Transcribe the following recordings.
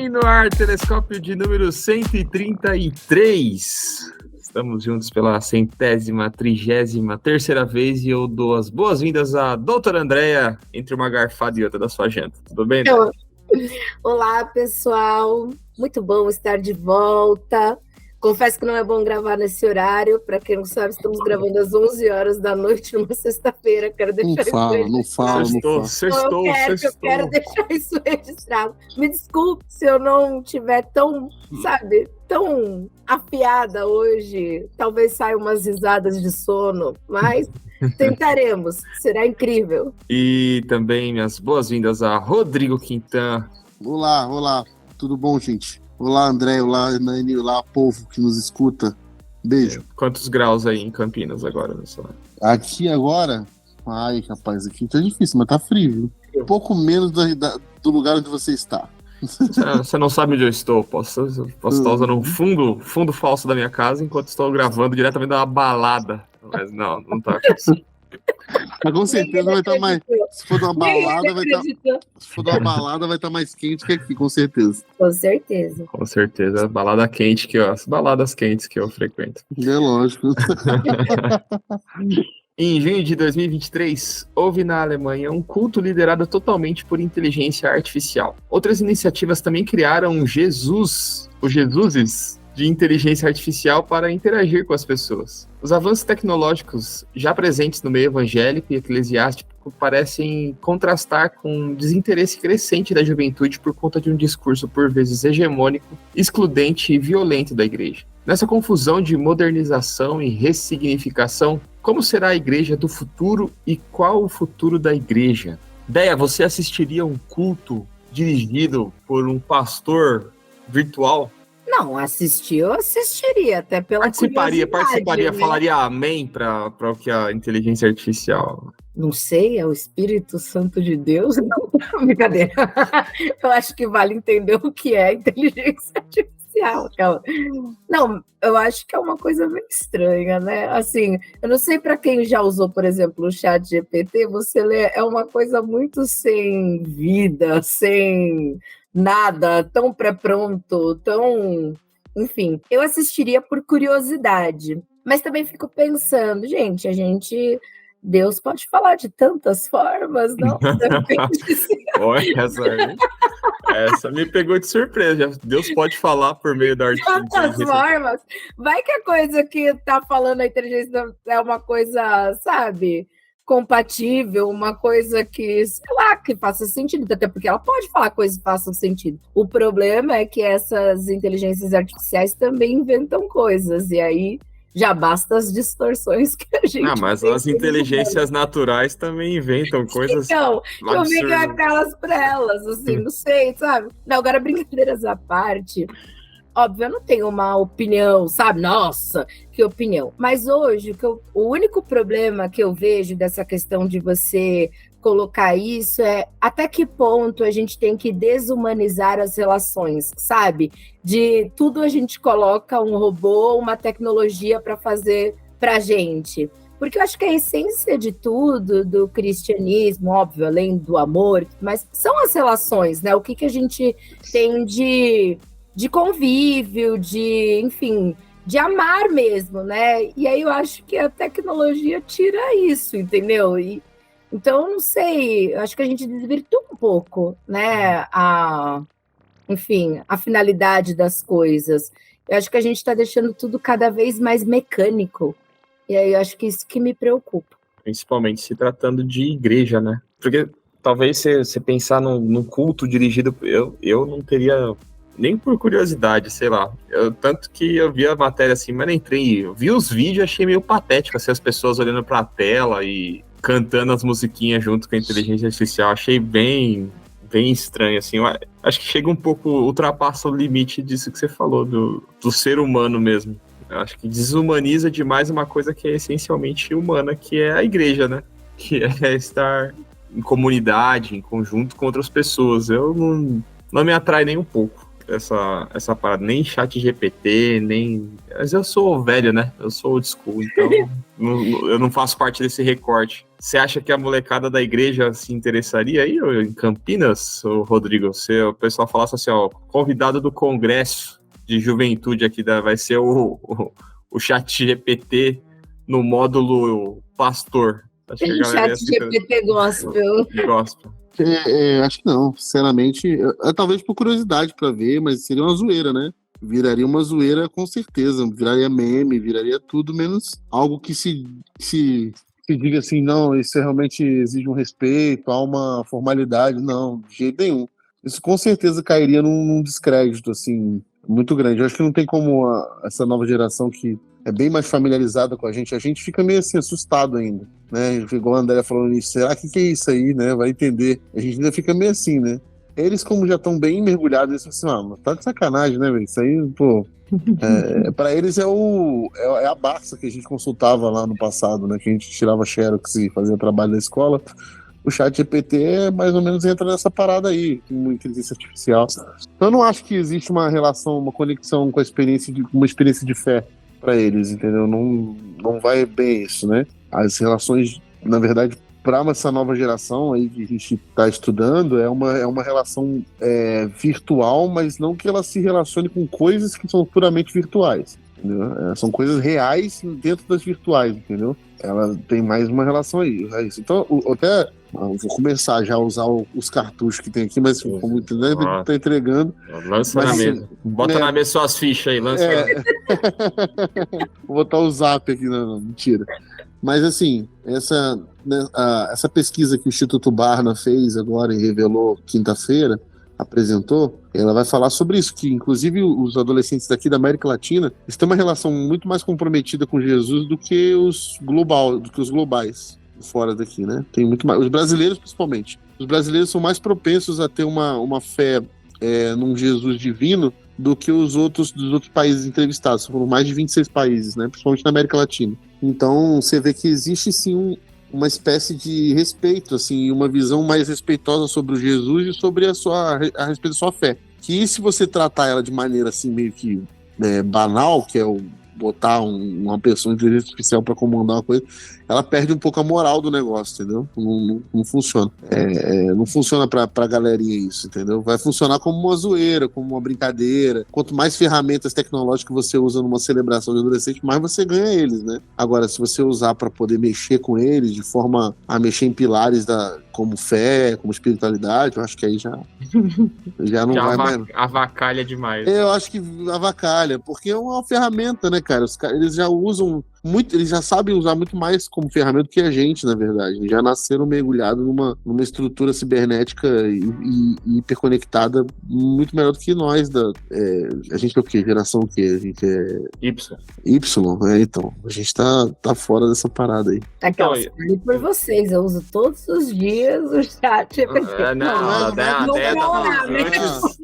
Sim, no ar, telescópio de número 133. Estamos juntos pela 133ª vez e eu dou as boas-vindas à doutora Andréia, entre uma garfada e outra da sua janta. Tudo bem, né? Olá, pessoal. Muito bom estar de volta. Confesso que não é bom gravar nesse horário. Para quem não sabe, estamos gravando às 11 horas da noite, numa sexta-feira. Quero deixar isso registrado. Eu quero deixar isso registrado. Me desculpe se eu não estiver tão afiada hoje. Talvez saiam umas risadas de sono, mas tentaremos. Será incrível. E também minhas boas-vindas a Rodrigo Quintan. Olá. Tudo bom, gente? Olá, André. Olá, Nani. Olá, povo que nos escuta. Beijo. Quantos graus aí em Campinas agora? Aqui agora? Ai, rapaz, aqui tá difícil, mas tá frio, viu? Um pouco menos do lugar onde você está. Você não sabe onde eu estou. Posso estar usando um fundo falso da minha casa enquanto estou gravando diretamente da balada. Mas não tá acontecendo. Mas com certeza vai estar mais. Se for de uma balada, vai estar mais quente que aqui, com certeza. Com certeza. Com certeza. Balada quente as baladas quentes que eu frequento. É lógico. Em junho de 2023, houve na Alemanha um culto liderado totalmente por inteligência artificial. Outras iniciativas também criaram os Jesuses de inteligência artificial para interagir com as pessoas. Os avanços tecnológicos já presentes no meio evangélico e eclesiástico parecem contrastar com um desinteresse crescente da juventude por conta de um discurso por vezes hegemônico, excludente e violento da igreja. Nessa confusão de modernização e ressignificação, como será a igreja do futuro e qual o futuro da igreja? Deia, você assistiria a um culto dirigido por um pastor virtual? Não, eu assistiria, até pela participaria, né? Falaria amém para o que a inteligência artificial... Não sei, é o Espírito Santo de Deus? Não, brincadeira. Eu acho que vale entender o que é inteligência artificial. Não, eu acho que é uma coisa meio estranha, né? Assim, eu não sei para quem já usou, por exemplo, o ChatGPT, você lê, é uma coisa muito sem vida, sem... nada, tão pré-pronto, enfim, eu assistiria por curiosidade, mas também fico pensando, Deus pode falar de tantas formas, não? Essa me pegou de surpresa. Deus pode falar por meio da inteligência. Tantas formas. Vai que a coisa que tá falando a inteligência é uma coisa, sabe, compatível, uma coisa que, sei lá, que faça sentido, até porque ela pode falar coisas que façam sentido. O problema é que essas inteligências artificiais também inventam coisas, e aí já basta as distorções que a gente... mas as inteligências naturais também inventam coisas Então, eu fico aquelas para elas, assim, não sei, sabe? Não, agora, brincadeiras à parte... Óbvio, eu não tenho uma opinião, sabe? Nossa, que opinião. Mas hoje, o único problema que eu vejo dessa questão de você colocar isso é até que ponto a gente tem que desumanizar as relações, sabe? De tudo a gente coloca um robô, uma tecnologia para fazer pra gente. Porque eu acho que a essência de tudo, do cristianismo, óbvio, além do amor, mas são as relações, né? O que a gente tem de convívio, enfim, de amar mesmo, né? E aí eu acho que a tecnologia tira isso, entendeu? Então, não sei, eu acho que a gente desvirtua um pouco, né? A finalidade das coisas. Eu acho que a gente está deixando tudo cada vez mais mecânico. E aí eu acho que isso que me preocupa. Principalmente se tratando de igreja, né? Porque talvez você pensar num culto dirigido... Eu não teria... Nem por curiosidade, sei lá. Tanto que eu vi a matéria assim, mas não entrei. Eu vi os vídeos e achei meio patético, assim, as pessoas olhando pra tela e cantando as musiquinhas junto com a inteligência artificial. Achei bem estranho, assim. Eu acho que chega um pouco, ultrapassa o limite disso que você falou, do ser humano mesmo. Eu acho que desumaniza demais uma coisa que é essencialmente humana, que é a igreja, né? Que é estar em comunidade, em conjunto com outras pessoas. Eu não me atrai nem um pouco. essa parada, nem chat GPT, nem... Mas eu sou velho, né? Eu sou old school, então eu não faço parte desse recorte. Você acha que a molecada da igreja se interessaria aí em Campinas, Rodrigo? Se o pessoal falasse assim, ó, convidado do congresso de juventude aqui, vai ser o chat GPT no módulo pastor. Acho que a galera Chat GPT gospel. Acho que não, sinceramente. Talvez por curiosidade pra ver, mas seria uma zoeira, né? Viraria uma zoeira com certeza. Viraria meme, viraria tudo, menos algo que se diga assim, não, isso realmente exige um respeito, há uma formalidade. Não, de jeito nenhum. Isso com certeza cairia num descrédito, assim, muito grande. Eu acho que não tem como essa nova geração que é bem mais familiarizada com a gente fica meio assim, assustado ainda, né? Igual a Andrea falando isso, será que é isso aí, né? Vai entender. A gente ainda fica meio assim, né? Eles, como já estão bem mergulhados, eles falam assim, mas tá de sacanagem, né, velho? Isso aí, pô... para eles é a Barça que a gente consultava lá no passado, né? Que a gente tirava xerox e fazia trabalho da escola. O chat GPT mais ou menos entra nessa parada aí, com inteligência artificial. Então eu não acho que existe uma relação, uma conexão com uma experiência de fé para eles, entendeu? Não vai bem isso, né? As relações, na verdade, para essa nova geração aí que a gente está estudando, é uma relação virtual, mas não que ela se relacione com coisas que são puramente virtuais, entendeu? São coisas reais dentro das virtuais, entendeu? Ela tem mais uma relação aí, é isso. Então, até vou começar já a usar os cartuchos que tem aqui, mas como entender, tá entregando. Lança na mesa. Bota na mesa suas fichas aí, lança na mesa. Vou botar o zap aqui, não, mentira. Mas assim, essa pesquisa que o Instituto Barna fez agora e revelou quinta-feira, apresentou, ela vai falar sobre isso, que inclusive os adolescentes daqui da América Latina eles têm uma relação muito mais comprometida com Jesus do que os globais fora daqui, né? Tem muito mais, os brasileiros principalmente. Os brasileiros são mais propensos a ter uma fé num Jesus divino do que dos outros países entrevistados. Foram mais de 26 países, né? Principalmente na América Latina. Então, você vê que existe sim uma espécie de respeito, assim, uma visão mais respeitosa sobre o Jesus e sobre a respeito da sua fé. Que se você tratar ela de maneira assim meio que banal, que é botar uma pessoa inteligente artificial para comandar uma coisa, ela perde um pouco a moral do negócio, entendeu? Não funciona. Não funciona pra galerinha isso, entendeu? Vai funcionar como uma zoeira, como uma brincadeira. Quanto mais ferramentas tecnológicas você usa numa celebração de adolescente, mais você ganha eles, né? Agora, se você usar para poder mexer com eles de forma a mexer em pilares como fé, como espiritualidade, eu acho que aí já não vai mais. Avacalha demais. Eu acho que avacalha, porque é uma ferramenta, né, cara? Eles já usam muito, eles já sabem usar muito mais como ferramenta que a gente, na verdade. Eles já nasceram mergulhados numa estrutura cibernética e hiperconectada muito melhor do que nós. A gente é o quê? Geração o quê? A gente é... Y, então. A gente tá fora dessa parada aí. Aquela então, por vocês, eu uso todos os dias o chat.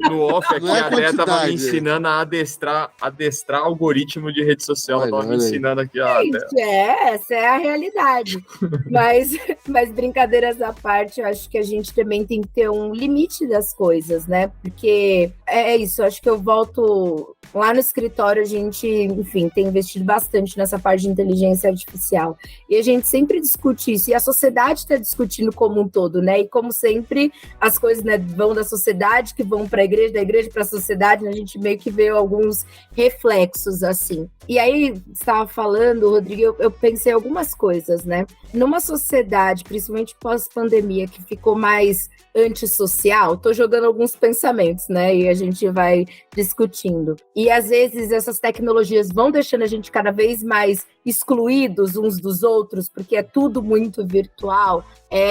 No off aqui, a Déia tava me ensinando a adestrar algoritmo de rede social. Tava me ensinando aqui, gente, essa é a realidade. mas brincadeiras à parte, eu acho que a gente também tem que ter um limite das coisas, né? Porque é isso, eu acho que eu volto lá no escritório, a gente, enfim, tem investido bastante nessa parte de inteligência artificial. E a gente sempre discute isso, e a sociedade está discutindo como um todo, né? E como sempre, as coisas, né, vão da sociedade, que vão para a igreja, da igreja para a sociedade, né? A gente meio que vê alguns reflexos, assim. E aí, você estava falando, Rodrigo, eu pensei algumas coisas, né? Numa sociedade, principalmente pós-pandemia, que ficou mais antissocial, tô jogando alguns pensamentos, né? E a gente vai discutindo. E às vezes essas tecnologias vão deixando a gente cada vez mais excluídos uns dos outros, porque é tudo muito virtual.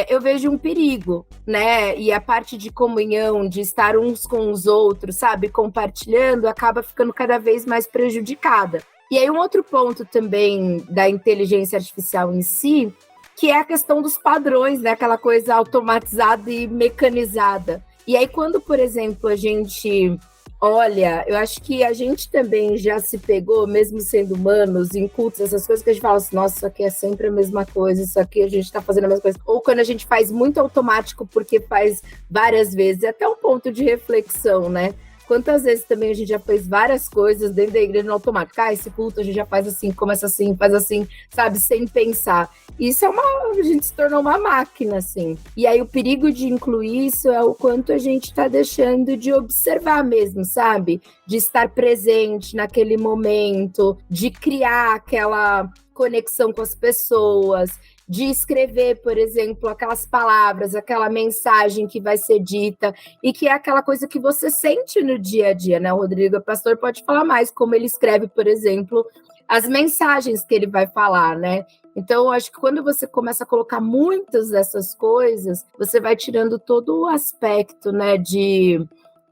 Eu vejo um perigo, né? E a parte de comunhão, de estar uns com os outros, sabe? Compartilhando, acaba ficando cada vez mais prejudicada. E aí um outro ponto também da inteligência artificial em si, que é a questão dos padrões, né? Aquela coisa automatizada e mecanizada. E aí quando, por exemplo, a gente olha, eu acho que a gente também já se pegou, mesmo sendo humanos, em cultos, essas coisas que a gente fala assim, nossa, isso aqui é sempre a mesma coisa, isso aqui a gente tá fazendo a mesma coisa. Ou quando a gente faz muito automático porque faz várias vezes, é até um ponto de reflexão, né? Quantas vezes também a gente já fez várias coisas dentro da igreja no automático? Esse culto a gente já faz assim, começa assim, faz assim, sabe? Sem pensar. Isso a gente se tornou uma máquina, assim. E aí o perigo de incluir isso é o quanto a gente tá deixando de observar mesmo, sabe? De estar presente naquele momento, de criar aquela conexão com as pessoas, de escrever, por exemplo, aquelas palavras, aquela mensagem que vai ser dita e que é aquela coisa que você sente no dia a dia, né? O Rodrigo, o pastor, pode falar mais como ele escreve, por exemplo, as mensagens que ele vai falar, né? Então, eu acho que quando você começa a colocar muitas dessas coisas, você vai tirando todo o aspecto, né,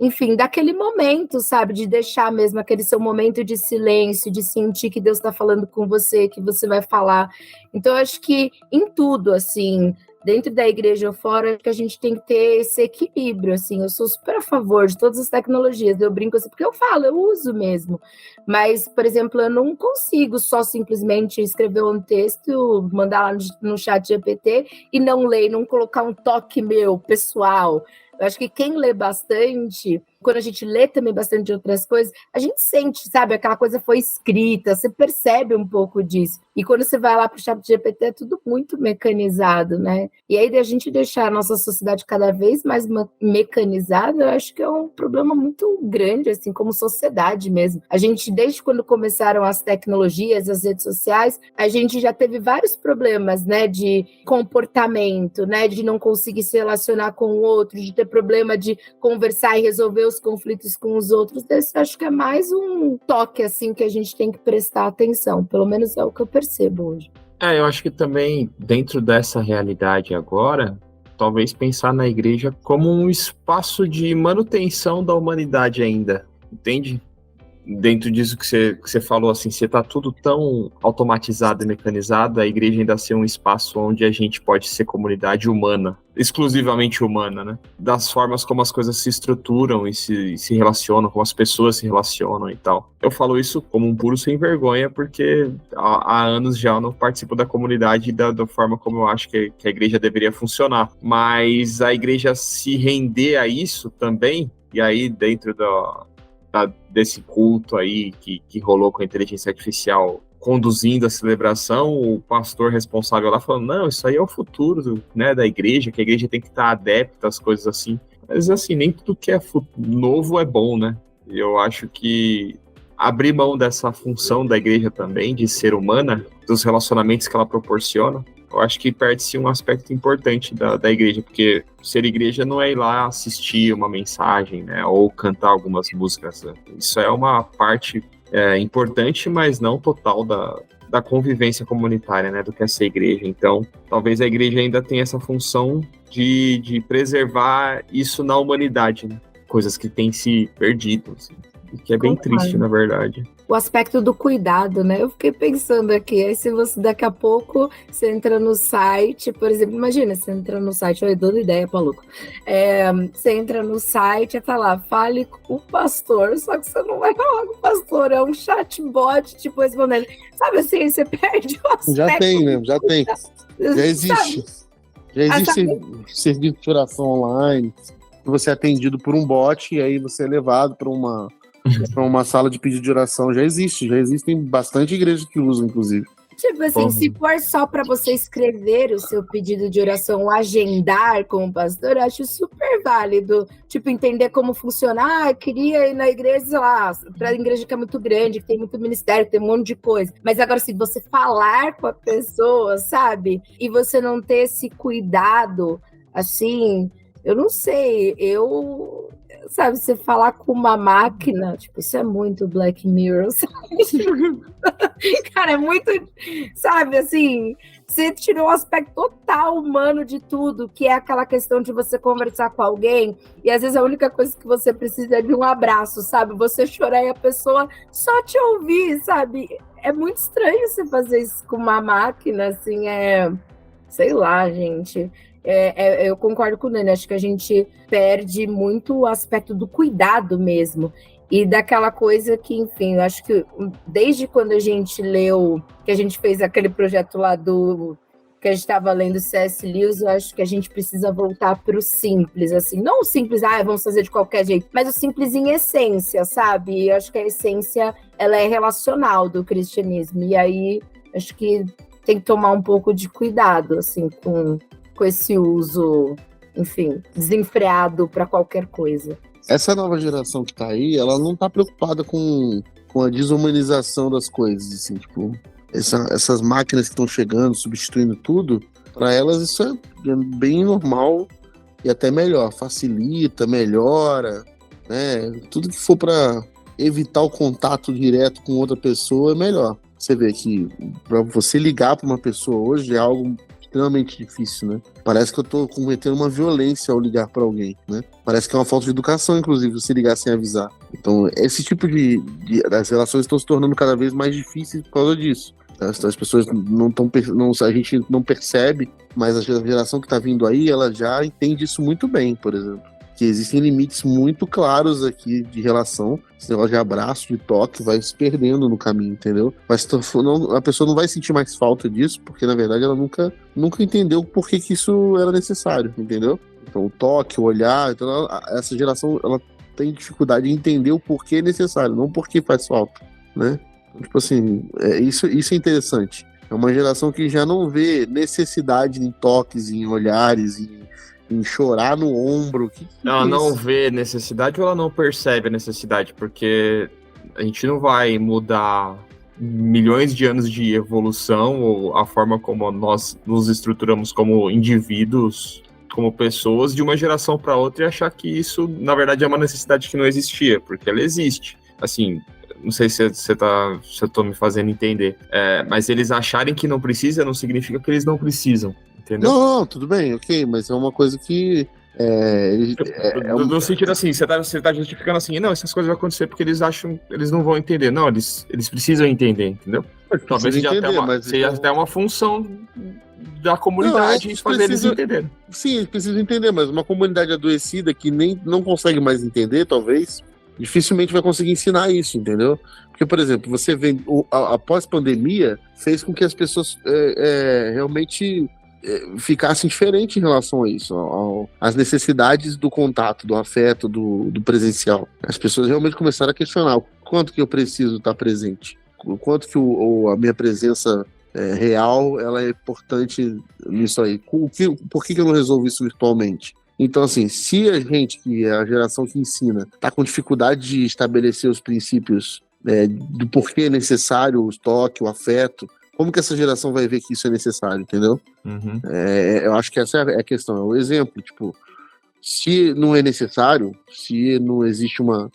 enfim, daquele momento, sabe? De deixar mesmo aquele seu momento de silêncio, de sentir que Deus está falando com você, que você vai falar. Então, eu acho que em tudo, assim, dentro da igreja ou fora, que a gente tem que ter esse equilíbrio, assim. Eu sou super a favor de todas as tecnologias, eu brinco assim, porque eu uso mesmo. Mas, por exemplo, eu não consigo só simplesmente escrever um texto, mandar lá no chat GPT e não ler, não colocar um toque meu, pessoal. Eu acho que quem lê bastante, quando a gente lê também bastante outras coisas, a gente sente, sabe? Aquela coisa foi escrita, você percebe um pouco disso. E quando você vai lá para o chat GPT, é tudo muito mecanizado, né? E aí, a gente deixar a nossa sociedade cada vez mais mecanizada, eu acho que é um problema muito grande, assim, como sociedade mesmo. A gente, desde quando começaram as tecnologias, as redes sociais, a gente já teve vários problemas, né? De comportamento, né? De não conseguir se relacionar com o outro, de ter problema de conversar e resolver os conflitos com os outros. Esse, acho que é mais um toque, assim, que a gente tem que prestar atenção. Pelo menos é o que eu percebo hoje. Eu acho que também, dentro dessa realidade agora, talvez pensar na igreja como um espaço de manutenção da humanidade ainda, entende? Dentro disso que você falou, assim, você tá tudo tão automatizado e mecanizado, a igreja ainda ser um espaço onde a gente pode ser comunidade humana, exclusivamente humana, né? Das formas como as coisas se estruturam e se relacionam, como as pessoas se relacionam e tal. Eu falo isso como um puro sem vergonha, porque há anos já eu não participo da comunidade da forma como eu acho que a igreja deveria funcionar. Mas a igreja se render a isso também, e aí dentro desse culto aí que rolou com a inteligência artificial conduzindo a celebração, o pastor responsável lá falando, não, isso aí é o futuro, né, da igreja, que a igreja tem que estar adepta às coisas assim. Mas assim, nem tudo que é novo é bom, né? Eu acho que abrir mão dessa função da igreja também, de ser humana, dos relacionamentos que ela proporciona, eu acho que perde-se um aspecto importante da igreja, porque ser igreja não é ir lá assistir uma mensagem, né, ou cantar algumas músicas. Isso é uma parte importante, mas não total da convivência comunitária, né, do que é ser igreja. Então, talvez a igreja ainda tenha essa função de preservar isso na humanidade, né? Coisas que têm se perdido, assim, que é bem triste, na verdade. O aspecto do cuidado, né? Eu fiquei pensando aqui, aí se você daqui a pouco você entra no site, por exemplo, imagina, você entra no site, olha, dando ideia, maluco. Você entra no site e tá lá, fale com o pastor, só que você não vai falar com o pastor, é um chatbot, tipo, respondendo. Sabe assim, você perde o aspecto. Já tem, né? Já tem. Já existe. Já existe serviço de oração online, que você é atendido por um bot e aí você é levado para uma sala de pedido de oração. Já existem bastante igrejas que usam, inclusive. Tipo assim, se for só para você escrever o seu pedido de oração, agendar com o pastor, eu acho super válido. Tipo, entender como funciona. Queria ir na igreja, sei lá, pra igreja que é muito grande, que tem muito ministério, que tem um monte de coisa. Mas agora, se você falar com a pessoa, sabe? E você não ter esse cuidado, assim, eu não sei, sabe, você falar com uma máquina, tipo, isso é muito Black Mirror, sabe? Cara, é muito, sabe, assim, você tirou o aspecto total humano de tudo, que é aquela questão de você conversar com alguém, e às vezes a única coisa que você precisa é de um abraço, sabe? Você chorar e a pessoa só te ouvir, sabe? É muito estranho você fazer isso com uma máquina, assim, sei lá, gente. Eu concordo com o Nani, acho que a gente perde muito o aspecto do cuidado mesmo, e daquela coisa que, enfim, eu acho que desde quando a gente leu, que a gente fez aquele projeto lá do que a gente estava lendo C.S. Lewis, eu acho que a gente precisa voltar para o simples, assim, não o simples, vamos fazer de qualquer jeito, mas o simples em essência, sabe? E eu acho que a essência, ela é relacional do cristianismo, e aí acho que tem que tomar um pouco de cuidado, assim, com esse uso, enfim, desenfreado para qualquer coisa. Essa nova geração que tá aí, ela não tá preocupada com a desumanização das coisas, assim, tipo, essas máquinas que estão chegando, substituindo tudo, para elas isso é bem normal e até melhor, facilita, melhora, né? Tudo que for para evitar o contato direto com outra pessoa é melhor. Você vê que para você ligar para uma pessoa hoje é algo extremamente difícil, né? Parece que eu tô cometendo uma violência ao ligar para alguém, né? Parece que é uma falta de educação, inclusive, você ligar sem avisar. Então, esse tipo as relações estão se tornando cada vez mais difíceis por causa disso. As pessoas a gente não percebe, mas a geração que está vindo aí, ela já entende isso muito bem, por exemplo. Que existem limites muito claros aqui de relação. Esse negócio de abraço, de toque, vai se perdendo no caminho, entendeu? A pessoa não vai sentir mais falta disso, porque na verdade ela nunca entendeu por que isso era necessário, entendeu? Então o toque, o olhar, então essa geração ela tem dificuldade de entender o porquê é necessário, não porque faz falta, né? Tipo assim, isso é interessante. É uma geração que já não vê necessidade em toques, em olhares, em chorar no ombro. Ela não vê necessidade ou ela não percebe a necessidade? Porque a gente não vai mudar milhões de anos de evolução ou a forma como nós nos estruturamos como indivíduos, como pessoas, de uma geração para outra e achar que isso, na verdade, é uma necessidade que não existia, porque ela existe. Assim, não sei se eu tô me fazendo entender, mas eles acharem que não precisa não significa que eles não precisam. Entendeu? Não, tudo bem, ok, mas é uma coisa que no sentido assim, você tá justificando assim, não, essas coisas vão acontecer porque eles acham, eles não vão entender. Não, eles precisam entender, entendeu? Talvez seja até uma função da comunidade fazer eles entenderem. Sim, eles precisam entender, mas uma comunidade adoecida que não consegue mais entender, talvez, dificilmente vai conseguir ensinar isso, entendeu? Porque, por exemplo, você vê a pós-pandemia fez com que as pessoas realmente ficassem diferentes em relação a isso, às necessidades do contato, do afeto, do presencial. As pessoas realmente começaram a questionar o quanto que eu preciso estar presente, o quanto que a minha presença real ela é importante nisso aí. Por que eu não resolvo isso virtualmente? Então, assim, se a gente, que é a geração que ensina, está com dificuldade de estabelecer os princípios do porquê é necessário o toque, o afeto, como que essa geração vai ver que isso é necessário, entendeu? Uhum. Eu acho que essa é a questão, é o exemplo. Tipo, se não é necessário, se não existe uma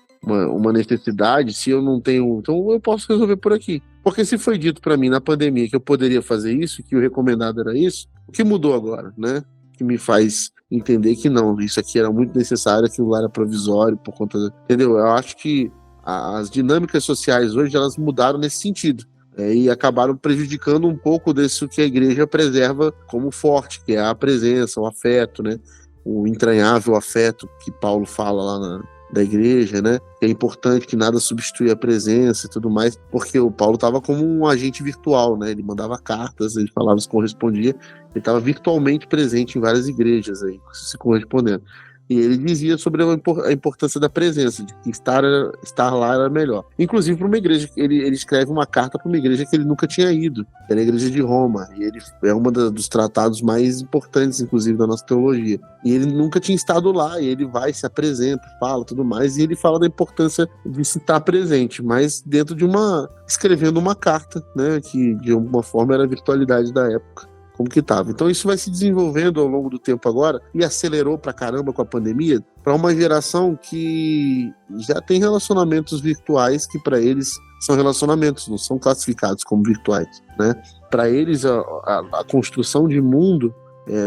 necessidade, se eu não tenho... Então eu posso resolver por aqui. Porque se foi dito para mim na pandemia que eu poderia fazer isso, que o recomendado era isso, o que mudou agora, né? Que me faz entender que não, isso aqui era muito necessário, aquilo lá era provisório, por conta... Entendeu? Eu acho que as dinâmicas sociais hoje, elas mudaram nesse sentido. E acabaram prejudicando um pouco disso que a igreja preserva como forte, que é a presença, o afeto, né? O entranhável afeto que Paulo fala lá da igreja, né? Que é importante, que nada substitui a presença e tudo mais, porque o Paulo estava como um agente virtual, né? Ele mandava cartas, ele falava, se correspondia, ele estava virtualmente presente em várias igrejas aí, se correspondendo. E ele dizia sobre a importância da presença, de que estar lá era melhor. Inclusive para uma igreja, ele escreve uma carta para uma igreja que ele nunca tinha ido, que era a igreja de Roma, e ele é um dos tratados mais importantes, inclusive, da nossa teologia. E ele nunca tinha estado lá, e ele vai, se apresenta, fala tudo mais, e ele fala da importância de se estar presente, mas dentro de escrevendo uma carta, né, que de alguma forma era a virtualidade da época. Como que estava. Então isso vai se desenvolvendo ao longo do tempo agora e acelerou pra caramba com a pandemia para uma geração que já tem relacionamentos virtuais que para eles são relacionamentos, não são classificados como virtuais, né? Para eles a construção de mundo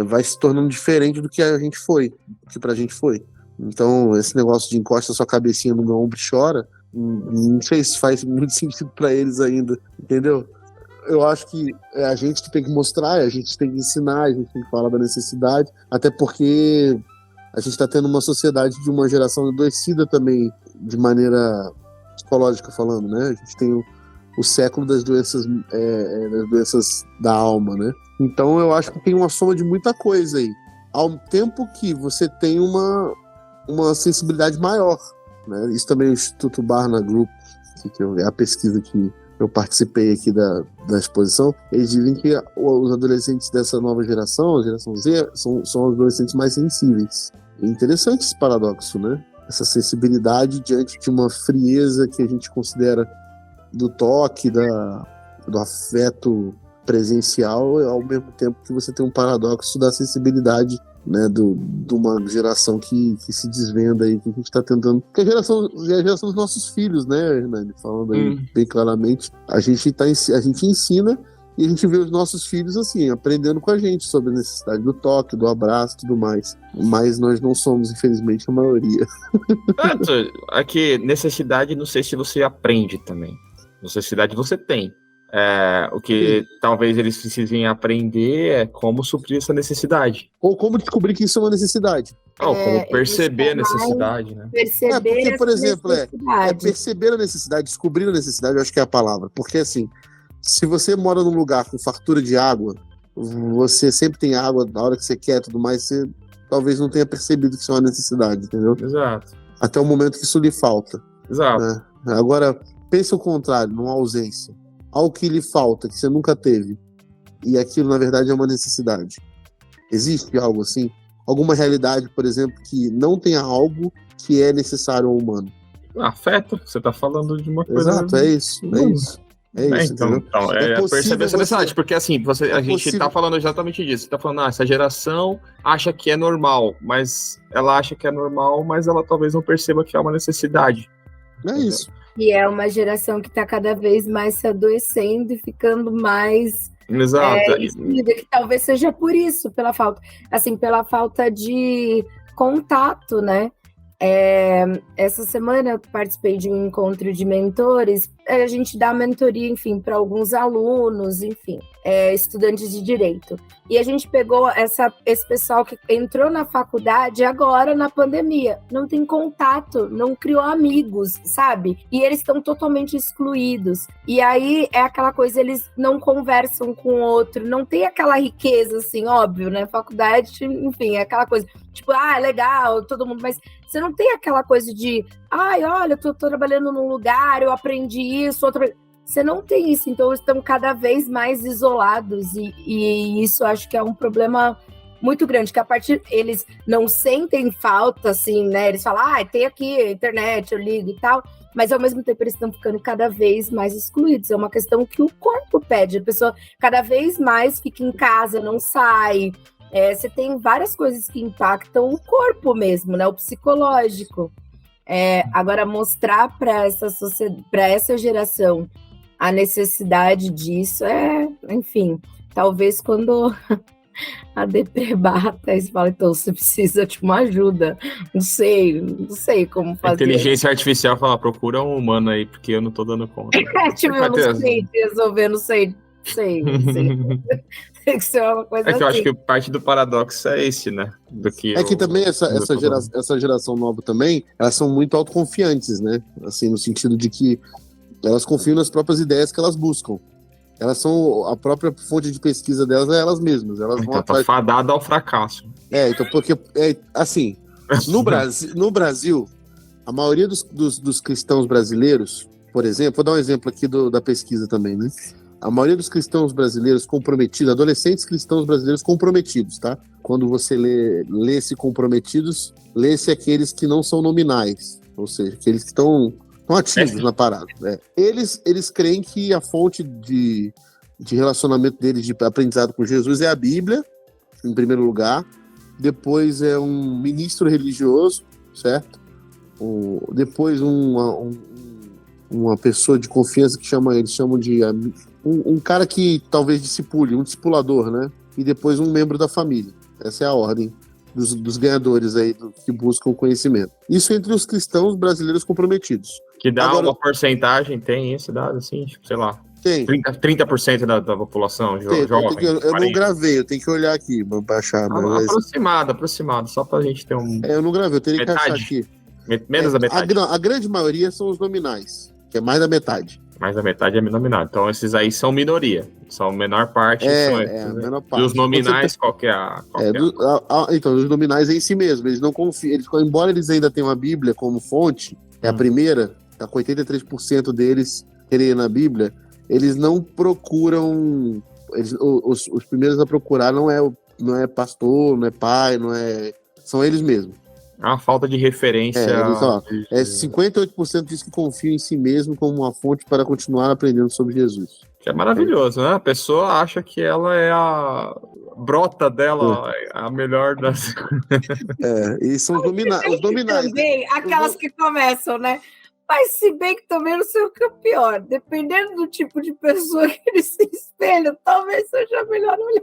vai se tornando diferente do que a gente foi, do que pra gente foi. Então esse negócio de encosta sua cabecinha no meu ombro e chora, não sei se faz muito sentido para eles ainda, entendeu? Eu acho que é a gente que tem que mostrar, a gente tem que ensinar, a gente tem que falar da necessidade, até porque a gente está tendo uma sociedade de uma geração adoecida também, de maneira psicológica falando, né? A gente tem o século das doenças da alma, né? Então eu acho que tem uma soma de muita coisa aí. Ao tempo que você tem uma sensibilidade maior, né? Isso também o Instituto Barna Group, que é a pesquisa que eu participei aqui da exposição, eles dizem que os adolescentes dessa nova geração, a geração Z, são os adolescentes mais sensíveis. É interessante esse paradoxo, né? Essa sensibilidade diante de uma frieza que a gente considera do toque, do afeto presencial, ao mesmo tempo que você tem um paradoxo da sensibilidade, né, de uma geração que se desvenda aí, que a gente está tentando. Porque é a geração dos nossos filhos, né, Hernani? Falando aí bem claramente, a gente ensina e a gente vê os nossos filhos assim, aprendendo com a gente sobre a necessidade do toque, do abraço e tudo mais. Mas nós não somos, infelizmente, a maioria. Aqui, necessidade, não sei se você aprende também. Necessidade você tem. O que talvez eles precisem aprender é como suprir essa necessidade. Ou como descobrir que isso é uma necessidade. Como perceber a necessidade, né? Porque, por exemplo, perceber a necessidade, descobrir a necessidade, eu acho que é a palavra. Porque, assim, se você mora num lugar com fartura de água, você sempre tem água na hora que você quer e tudo mais, você talvez não tenha percebido que isso é uma necessidade, entendeu? Exato. Até o momento que isso lhe falta. Exato. Né? Agora, pense o contrário, numa ausência. Algo que lhe falta, que você nunca teve, e aquilo, na verdade, é uma necessidade. Existe algo assim? Alguma realidade, por exemplo, que não tenha algo que é necessário ao humano? Afeto, você está falando de uma coisa... Exato, é isso. Então, perceber essa necessidade, porque assim, a gente está falando exatamente disso. Você está falando, essa geração acha que é normal, mas ela acha que é normal, mas ela talvez não perceba que é uma necessidade. É isso. E é uma geração que está cada vez mais se adoecendo e ficando mais excluída, que talvez seja por isso, pela falta de contato, né? Essa semana eu participei de um encontro de mentores. A gente dá mentoria, enfim, para alguns alunos, enfim, estudantes de direito. E a gente pegou esse pessoal que entrou na faculdade agora na pandemia, não tem contato, não criou amigos, sabe? E eles estão totalmente excluídos. E aí é aquela coisa, eles não conversam com o outro, não tem aquela riqueza, assim, óbvio, né? Faculdade, enfim, é aquela coisa, tipo, é legal, todo mundo, mas você não tem aquela coisa de, olha, eu tô trabalhando num lugar, eu aprendi isso, Você não tem isso, então eles estão cada vez mais isolados e isso acho que é um problema muito grande, que a partir eles não sentem falta, assim, né? Eles falam, tem aqui a internet, eu ligo e tal, mas ao mesmo tempo eles estão ficando cada vez mais excluídos. É uma questão que o corpo pede, a pessoa cada vez mais fica em casa, não sai. Você tem várias coisas que impactam o corpo mesmo, né? O psicológico. Agora, mostrar para essa geração a necessidade disso enfim, talvez quando a deprê bata, eles falam, então você precisa de uma ajuda. Não sei como fazer. A inteligência artificial fala, procura um humano aí, porque eu não tô dando conta. Eu não sei resolver, não sei. Tem que ser uma coisa que eu acho que parte do paradoxo é esse, né? Que também essa geração nova também, elas são muito autoconfiantes, né? Assim, no sentido de que elas confiam nas próprias ideias que elas buscam. Elas são a própria fonte de pesquisa delas, elas mesmas. Elas vão tá fadada ao fracasso. Então, porque, assim, no Brasil, a maioria dos cristãos brasileiros, por exemplo, vou dar um exemplo aqui da pesquisa também, né? A maioria dos cristãos brasileiros comprometidos, adolescentes cristãos brasileiros comprometidos, tá? Quando você lê-se comprometidos, lê-se aqueles que não são nominais, ou seja, aqueles que estão ativos na parada. Eles creem que a fonte de relacionamento deles, de aprendizado com Jesus, é a Bíblia, em primeiro lugar. Depois é um ministro religioso, certo? Depois uma pessoa de confiança que eles chamam de um cara que talvez discipule, um discipulador, né? E depois um membro da família. Essa é a ordem dos ganhadores aí que buscam conhecimento. Isso entre os cristãos brasileiros comprometidos. Que dá uma porcentagem, tem esse dado, assim, tipo, sei lá. Tem. 30% da população jovem. Eu não gravei, eu tenho que olhar aqui pra baixar. Aproximado, só pra gente ter um... eu não gravei, eu teria que achar aqui. Menos da metade. A grande maioria são os nominais, que é mais da metade. Mais da metade é nominado. Então esses aí são minoria. São a menor parte. São esses, a né? menor parte. E os nominais, qual que é a... Então, os nominais é em si mesmo. Eles não confiam. Embora eles ainda tenham a Bíblia como fonte, é a primeira, tá com 83% deles terem na Bíblia, eles não procuram... Os primeiros a procurar não é pastor, não é pai, não é... São eles mesmos. A falta de referência. 58% diz que confiam em si mesmo como uma fonte para continuar aprendendo sobre Jesus. Que é maravilhoso, né? A pessoa acha que ela é a brota dela, a melhor das... E são os nominais. Também, aquelas que começam, né? Mas se bem que também não sei o que é pior. Dependendo do tipo de pessoa que eles se espelham, talvez seja melhor olhar.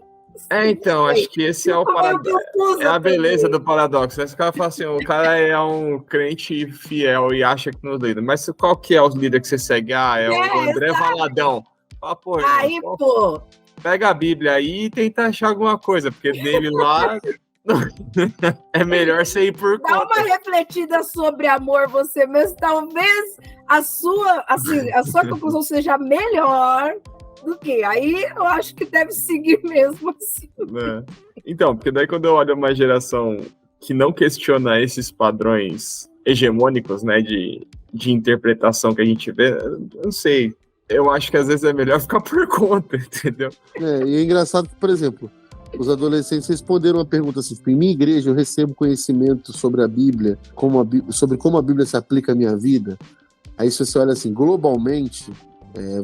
Então, acho que esse é o paradoxo. É a beleza do paradoxo. Esse cara fala assim, o cara é um crente fiel e acha que não é líder. Mas qual que é o líder que você segue? É o André Valadão. Fala, pô, aí, irmão, pô. Pega a Bíblia aí e tenta achar alguma coisa, porque dele lá é melhor você ir por conta. Dá uma refletida sobre amor você mesmo. Talvez a sua conclusão seja melhor do que. Aí eu acho que deve seguir mesmo assim. Então, porque daí quando eu olho uma geração que não questiona esses padrões hegemônicos, né, de interpretação que a gente vê, eu não sei. Eu acho que às vezes é melhor ficar por conta, entendeu? E é engraçado que, por exemplo, os adolescentes responderam uma pergunta assim: em minha igreja eu recebo conhecimento sobre a Bíblia, sobre como a Bíblia se aplica à minha vida. Aí se você olha assim, globalmente,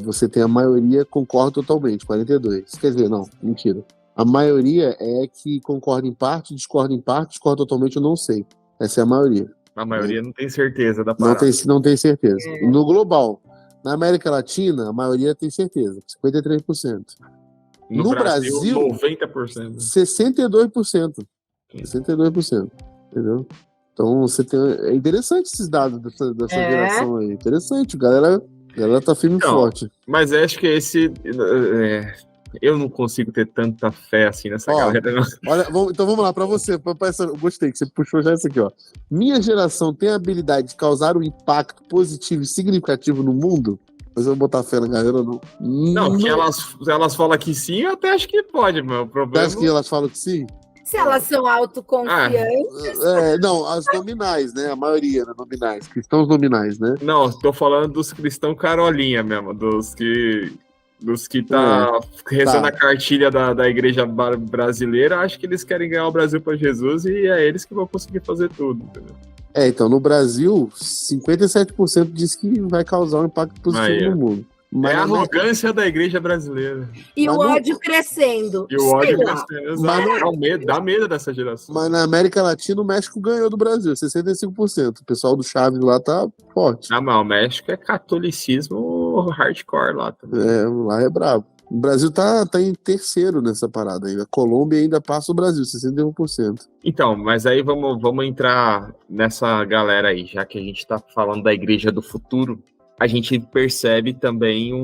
você tem a maioria concorda totalmente, 42. Quer dizer, não, mentira. A maioria é que concorda em parte, discorda totalmente, eu não sei. Essa é a maioria. A maioria não tem certeza da parada. Não tem certeza. No global. Na América Latina, a maioria tem certeza, 53%. No Brasil 90%. 62%. 62%. Entendeu? Então, você tem... É interessante esses dados dessa geração aí. Interessante, a galera tá firme e forte. Mas acho que esse... eu não consigo ter tanta fé assim nessa galera. Não. Olha, então vamos lá, pra você. Eu gostei que você puxou já isso aqui, ó. Minha geração tem a habilidade de causar um impacto positivo e significativo no mundo? Mas eu vou botar fé na galera ou não? Não, que elas falam que sim, eu até acho que pode, meu problema. Você acha que elas falam que sim? Se elas são autoconfiantes. Não, as nominais, né? A maioria, né? Nominais. Cristãos nominais, né? Não, tô falando dos cristãos carolinha mesmo, dos que tá rezando a cartilha da igreja brasileira, acho que eles querem ganhar o Brasil para Jesus e é eles que vão conseguir fazer tudo, entendeu? Então, no Brasil, 57% diz que vai causar um impacto positivo no mundo. Mas a arrogância da igreja brasileira. E o ódio crescendo. E o ódio crescendo, exato. Dá medo dessa geração. Mas na América Latina, o México ganhou do Brasil, 65%. O pessoal do Chaves lá tá forte. Mas o México é catolicismo hardcore lá também. Lá é brabo. O Brasil tá em terceiro nessa parada aí. A Colômbia ainda passa o Brasil, 61%. Então, mas aí vamos entrar nessa galera aí, já que a gente tá falando da igreja do futuro. A gente percebe também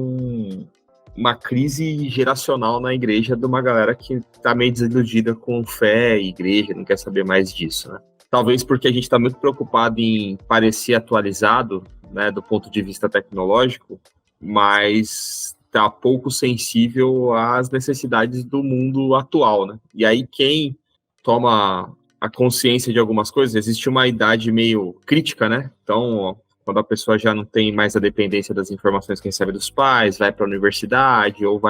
uma crise geracional na igreja de uma galera que tá meio desiludida com fé e igreja, não quer saber mais disso, né? Talvez porque a gente tá muito preocupado em parecer atualizado, né, do ponto de vista tecnológico, mas tá pouco sensível às necessidades do mundo atual, né? E aí quem toma a consciência de algumas coisas, existe uma idade meio crítica, né? Então, quando a pessoa já não tem mais a dependência das informações que recebe dos pais, vai para a universidade ou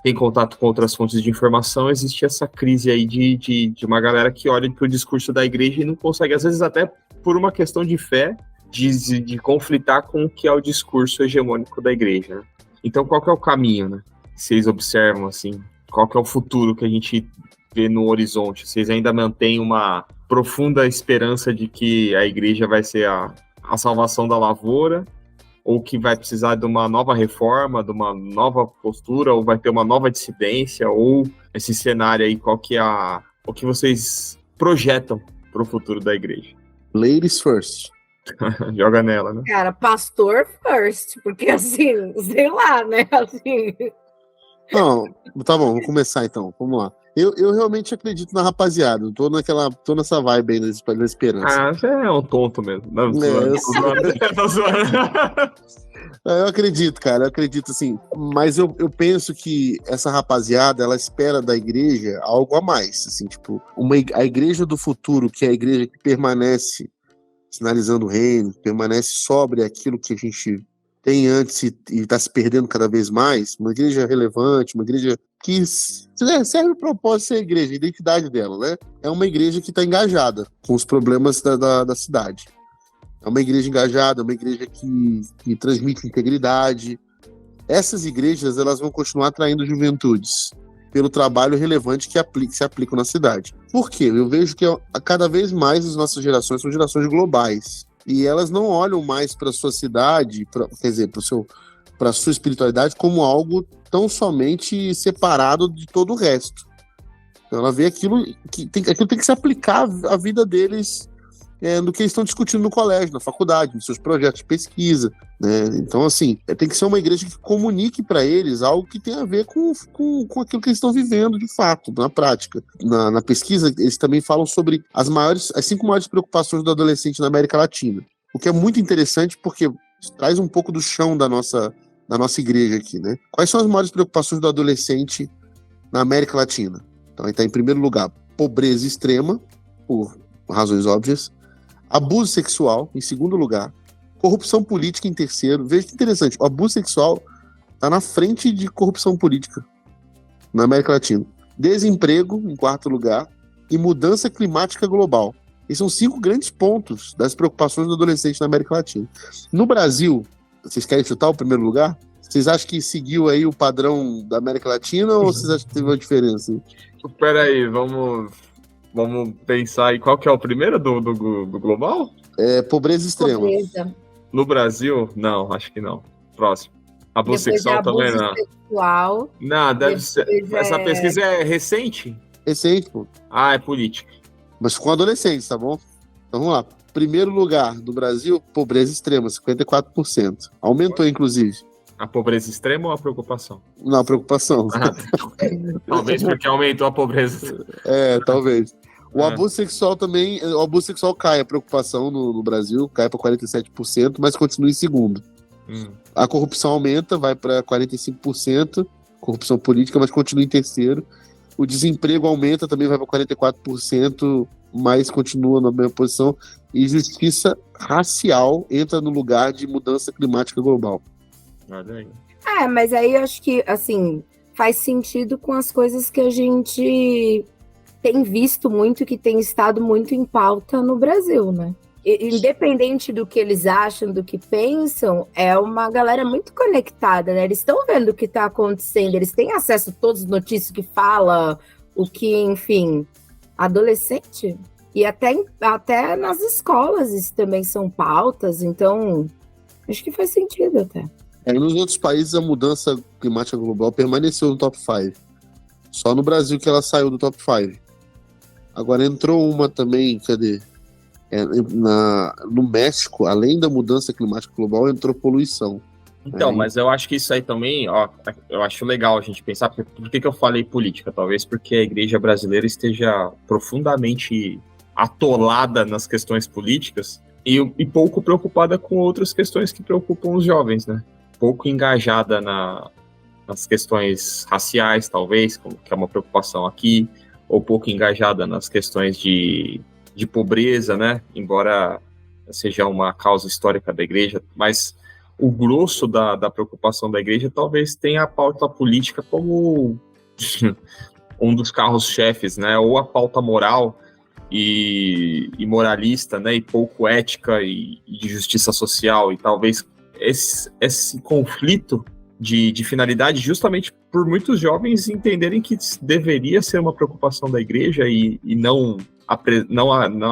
tem contato com outras fontes de informação, existe essa crise aí de uma galera que olha para o discurso da igreja e não consegue, às vezes até por uma questão de fé, de conflitar com o que é o discurso hegemônico da igreja, né? Então, qual que é o caminho, né? Vocês observam, assim, qual que é o futuro que a gente vê no horizonte? Vocês ainda mantêm uma profunda esperança de que a igreja vai ser a salvação da lavoura, ou que vai precisar de uma nova reforma, de uma nova postura, ou vai ter uma nova dissidência, ou esse cenário aí, qual que é o que vocês projetam para o futuro da igreja? Ladies first. Joga nela, né? Cara, pastor first, porque assim, sei lá, né? Assim... Não, tá bom, vamos começar então, vamos lá. Eu realmente acredito na rapaziada. Eu tô nessa vibe aí da esperança. Você é um tonto mesmo. Não, tô zoando. Eu acredito, cara. Eu acredito, assim. Mas eu penso que essa rapaziada, ela espera da igreja algo a mais. Assim, tipo, a igreja do futuro, que é a igreja que permanece sinalizando o reino, permanece sobre aquilo que a gente tem antes e está se perdendo cada vez mais. Uma igreja relevante, uma igreja que serve o propósito de ser a igreja, a identidade dela, né? É uma igreja que está engajada com os problemas da cidade. É uma igreja engajada, uma igreja que transmite integridade. Essas igrejas, elas vão continuar atraindo juventudes pelo trabalho relevante que se aplicam na cidade. Por quê? Eu vejo que cada vez mais as nossas gerações são gerações globais. E elas não olham mais para a sua cidade, para a sua espiritualidade, como algo tão somente separado de todo o resto. Então ela vê aquilo tem que se aplicar à vida deles, no que eles estão discutindo no colégio, na faculdade, nos seus projetos de pesquisa, né? Então, assim, tem que ser uma igreja que comunique para eles algo que tem a ver com aquilo que eles estão vivendo de fato, na prática. Na pesquisa, eles também falam sobre as 5 maiores preocupações do adolescente na América Latina, o que é muito interessante porque traz um pouco do chão da nossa igreja aqui, né? Quais são as maiores preocupações do adolescente na América Latina? Então, ele está em primeiro lugar, pobreza extrema, por razões óbvias. Abuso sexual, em segundo lugar. Corrupção política, em terceiro. Veja que interessante, o abuso sexual está na frente de corrupção política na América Latina. Desemprego, em quarto lugar. E mudança climática global. Esses são 5 grandes pontos das preocupações do adolescente na América Latina. No Brasil, vocês querem chutar o primeiro lugar? Vocês acham que seguiu aí o padrão da América Latina ou vocês acham que teve uma diferença? Peraí, vamos pensar aí, qual que é o primeiro do global? Pobreza extrema. Pobreza. No Brasil? Não, acho que não. Próximo. Abuso sexual também não. Sexual, Não, deve ser. Essa pesquisa é recente? Recente, pô. É política. Mas com adolescentes, tá bom? Então vamos lá. Primeiro lugar do Brasil, pobreza extrema, 54%. Aumentou, inclusive. A pobreza extrema ou a preocupação? Não, a preocupação. Talvez porque aumentou a pobreza. Talvez. O abuso sexual também, o abuso sexual cai, a preocupação no Brasil cai para 47%, mas continua em segundo. A corrupção aumenta, vai para 45%, corrupção política, mas continua em terceiro. O desemprego aumenta, também vai para 44%, mas continua na mesma posição. E justiça racial entra no lugar de mudança climática global. Mas aí eu acho que, assim, faz sentido com as coisas que a gente tem visto muito, que tem estado muito em pauta no Brasil, né? Independente do que eles acham, do que pensam, é uma galera muito conectada, né? Eles estão vendo o que está acontecendo, eles têm acesso a todas as notícias que fala, o que, enfim, adolescente. E até nas escolas isso também são pautas, então acho que faz sentido até. Nos outros países a mudança climática global permaneceu no top 5. Só no Brasil que ela saiu do top 5. Agora entrou uma também, cadê? No México, além da mudança climática global, entrou poluição. Então, mas eu acho que isso aí também, eu acho legal a gente pensar, por que eu falei política? Talvez porque a igreja brasileira esteja profundamente atolada nas questões políticas e pouco preocupada com outras questões que preocupam os jovens, né? Pouco engajada nas questões raciais, talvez, que é uma preocupação aqui, ou pouco engajada nas questões de pobreza, né? Embora seja uma causa histórica da igreja, mas o grosso da preocupação da igreja talvez tenha a pauta política como um dos carros-chefes, né? Ou a pauta moral e moralista, né? E pouco ética e de justiça social, e talvez esse conflito de finalidade, justamente por muitos jovens entenderem que deveria ser uma preocupação da igreja e não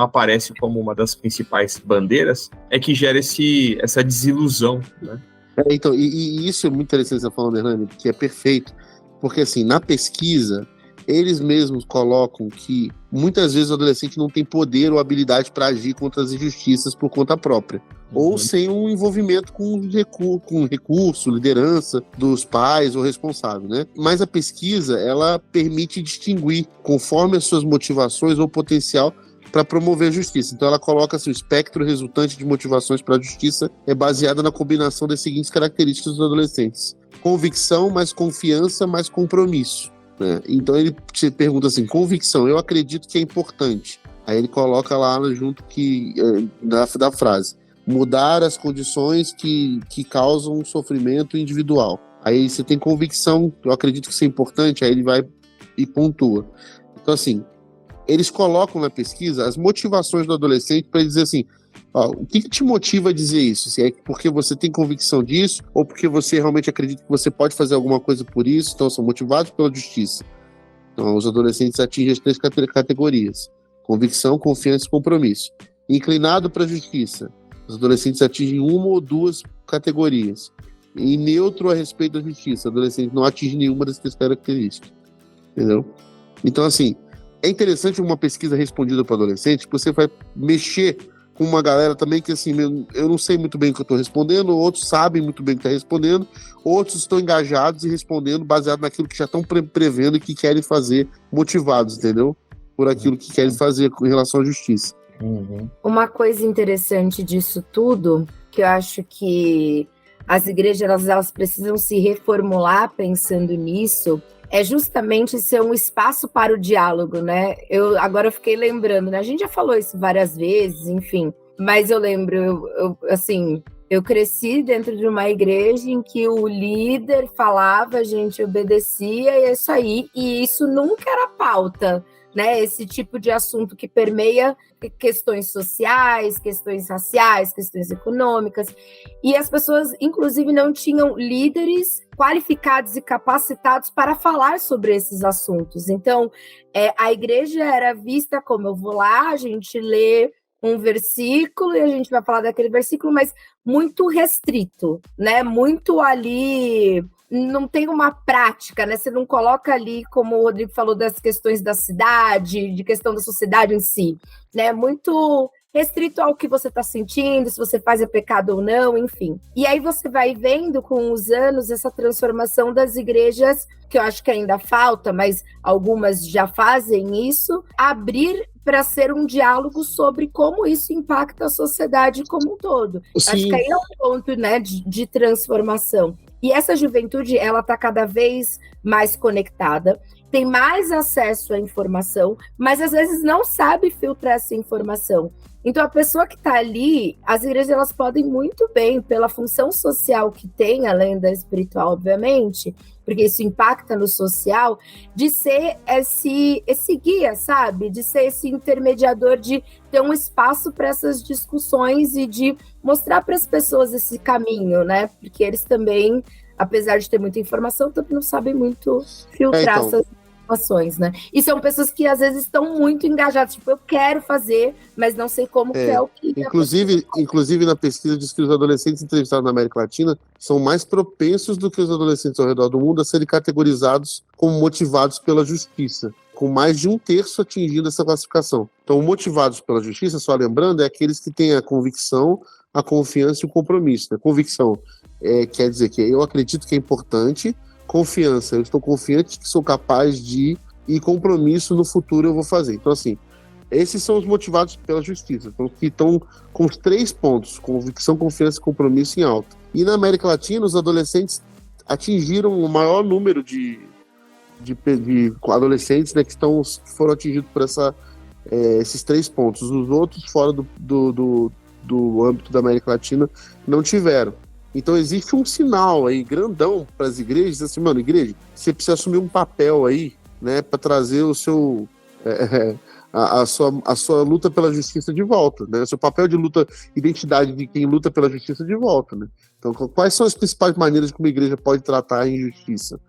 aparece como uma das principais bandeiras, é que gera essa desilusão, né? Então, e isso é muito interessante você falando, Hernani, porque é perfeito, porque assim, na pesquisa, eles mesmos colocam que muitas vezes o adolescente não tem poder ou habilidade para agir contra as injustiças por conta própria. ou sem um envolvimento com recurso, liderança dos pais ou responsável, né? Mas a pesquisa, ela permite distinguir conforme as suas motivações ou potencial para promover a justiça. Então ela coloca assim, o espectro resultante de motivações para a justiça é baseado na combinação das seguintes características dos adolescentes: convicção, mais confiança, mais compromisso, né? Então ele te pergunta assim, convicção, eu acredito que é importante. Aí ele coloca lá junto da frase, mudar as condições que causam um sofrimento individual. Aí você tem convicção, eu acredito que isso é importante, aí ele vai e pontua. Então, assim, eles colocam na pesquisa as motivações do adolescente para dizer assim, ó, o que te motiva a dizer isso? Se é porque você tem convicção disso, ou porque você realmente acredita que você pode fazer alguma coisa por isso, então são motivados pela justiça. Então, os adolescentes atingem as 3 categorias: convicção, confiança e compromisso. Inclinado para a justiça, os adolescentes atingem 1 ou 2 categorias. E neutro a respeito da justiça, o adolescente não atinge nenhuma das 3 características. Entendeu? Então, assim, é interessante uma pesquisa respondida para adolescente, que você vai mexer com uma galera também que, assim, eu não sei muito bem o que eu estou respondendo, outros sabem muito bem o que está respondendo, outros estão engajados e respondendo baseado naquilo que já estão prevendo e que querem fazer, motivados, entendeu? Por aquilo que querem fazer com relação à justiça. Uma coisa interessante disso tudo, que eu acho que as igrejas elas precisam se reformular pensando nisso, é justamente ser um espaço para o diálogo, né? Agora eu fiquei lembrando, né? A gente já falou isso várias vezes, enfim, mas eu lembro, eu cresci dentro de uma igreja em que o líder falava, a gente obedecia e é isso aí, e isso nunca era pauta, né? Esse tipo de assunto que permeia questões sociais, questões raciais, questões econômicas, e as pessoas, inclusive, não tinham líderes qualificados e capacitados para falar sobre esses assuntos. Então, a igreja era vista como, eu vou lá, a gente lê um versículo e a gente vai falar daquele versículo, mas muito restrito, né? Muito ali, não tem uma prática, né? Você não coloca ali, como o Rodrigo falou, das questões da cidade, de questão da sociedade em si, né? Muito restrito ao que você está sentindo, se você faz pecado ou não, enfim. E aí você vai vendo com os anos essa transformação das igrejas, que eu acho que ainda falta, mas algumas já fazem isso, abrir para ser um diálogo sobre como isso impacta a sociedade como um todo. Sim. Acho que aí é um ponto, né, de transformação. E essa juventude, ela está cada vez mais conectada, tem mais acesso à informação, mas às vezes não sabe filtrar essa informação. Então, a pessoa que está ali, as igrejas elas podem muito bem, pela função social que tem, além da espiritual, obviamente, porque isso impacta no social, de ser esse guia, sabe? De ser esse intermediador, de ter um espaço para essas discussões e de mostrar para as pessoas esse caminho, né? Porque eles também, apesar de ter muita informação, também não sabem muito filtrar essas informações, né? E são pessoas que às vezes estão muito engajadas, tipo, eu quero fazer, mas não sei como que é o que... Inclusive na pesquisa diz que os adolescentes entrevistados na América Latina são mais propensos do que os adolescentes ao redor do mundo a serem categorizados como motivados pela justiça, com mais de 1/3 atingindo essa classificação. Então, motivados pela justiça, só lembrando, é aqueles que têm a convicção, a confiança e o compromisso, né? Convicção quer dizer que eu acredito que é importante. Confiança, eu estou confiante que sou capaz de, e compromisso, no futuro eu vou fazer. Então, assim, esses são os motivados pela justiça, então, que estão com os 3 pontos: convicção, confiança e compromisso em alta. E na América Latina, os adolescentes atingiram o maior número de adolescentes, né, que foram atingidos por esses 3 pontos. Os outros, fora do âmbito da América Latina, não tiveram. Então existe um sinal aí grandão para as igrejas, assim, mano, igreja, você precisa assumir um papel aí, né, para trazer o seu a sua luta pela justiça de volta, né, o seu papel de luta, identidade de quem luta pela justiça de volta, né. Então, quais são as principais maneiras que uma igreja pode tratar a injustiça?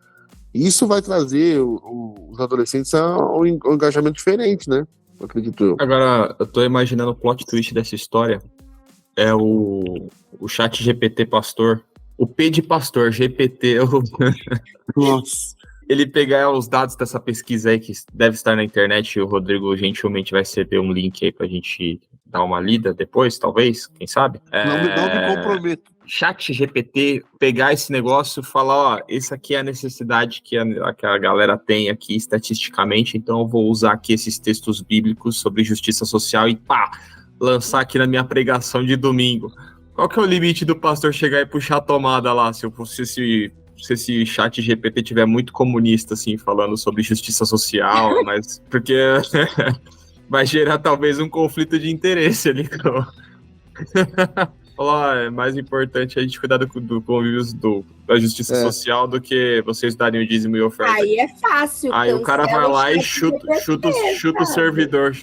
Isso vai trazer os adolescentes a um engajamento diferente, né, acredito eu. Agora, eu tô imaginando o plot twist dessa história. É o chat GPT pastor, o P de pastor, GPT, Nossa. Ele pegar os dados dessa pesquisa aí, que deve estar na internet, e o Rodrigo gentilmente vai receber um link aí pra gente dar uma lida depois, talvez, quem sabe? Não me comprometo. Chat GPT, pegar esse negócio e falar, ó, essa aqui é a necessidade que a galera tem aqui estatisticamente, então eu vou usar aqui esses textos bíblicos sobre justiça social e pá, lançar aqui na minha pregação de domingo. Qual que é o limite do pastor chegar e puxar a tomada lá, se esse chat GPT tiver muito comunista, assim, falando sobre justiça social, mas porque vai gerar talvez um conflito de interesse ali, então. Falar, é mais importante a gente cuidar do convívio da justiça social do que vocês darem o dízimo e oferta. Aí é fácil. Aí o cara vai lá e chuta o servidor.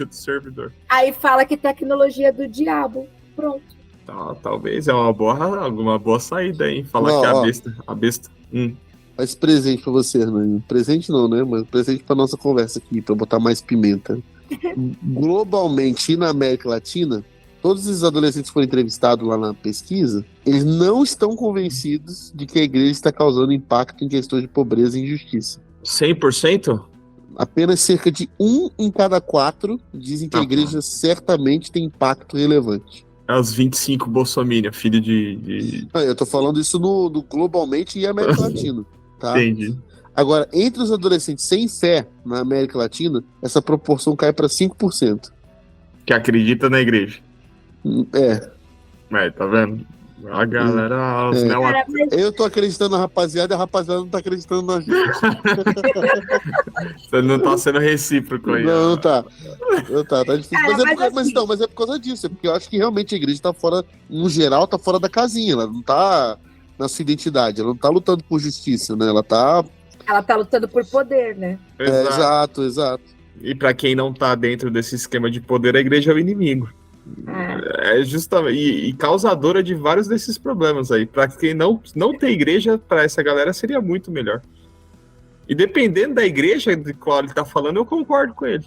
Aí fala que tecnologia é do diabo. Pronto. Tá, talvez é uma boa saída, hein? Falar que é a besta. Faz presente pra você, Hernani. Presente não, né? Mas presente pra nossa conversa aqui, pra botar mais pimenta. Globalmente e na América Latina, todos os adolescentes que foram entrevistados lá na pesquisa, eles não estão convencidos de que a igreja está causando impacto em questões de pobreza e injustiça. 100%? Apenas cerca de 1 em cada 4 dizem que a igreja certamente tem impacto relevante. É os 25 bolsominion, filho de... Eu tô falando isso no globalmente e América Latina, tá? Entendi. Agora, entre os adolescentes sem fé na América Latina, essa proporção cai para 5%. Que acredita na igreja. É. Tá vendo? A galera... Eu tô acreditando na rapaziada e a rapaziada não tá acreditando na gente. Você não tá sendo recíproco aí. Não tá. Tá difícil. Mas é por causa disso. É porque eu acho que realmente a igreja tá fora, no geral, tá fora da casinha. Ela não tá na sua identidade. Ela não tá lutando por justiça, né? Ela tá lutando por poder, né? Exato. E pra quem não tá dentro desse esquema de poder, a igreja é o inimigo. É justamente e causadora de vários desses problemas aí. Para quem não tem igreja, para essa galera seria muito melhor. E dependendo da igreja de qual ele tá falando, eu concordo com ele.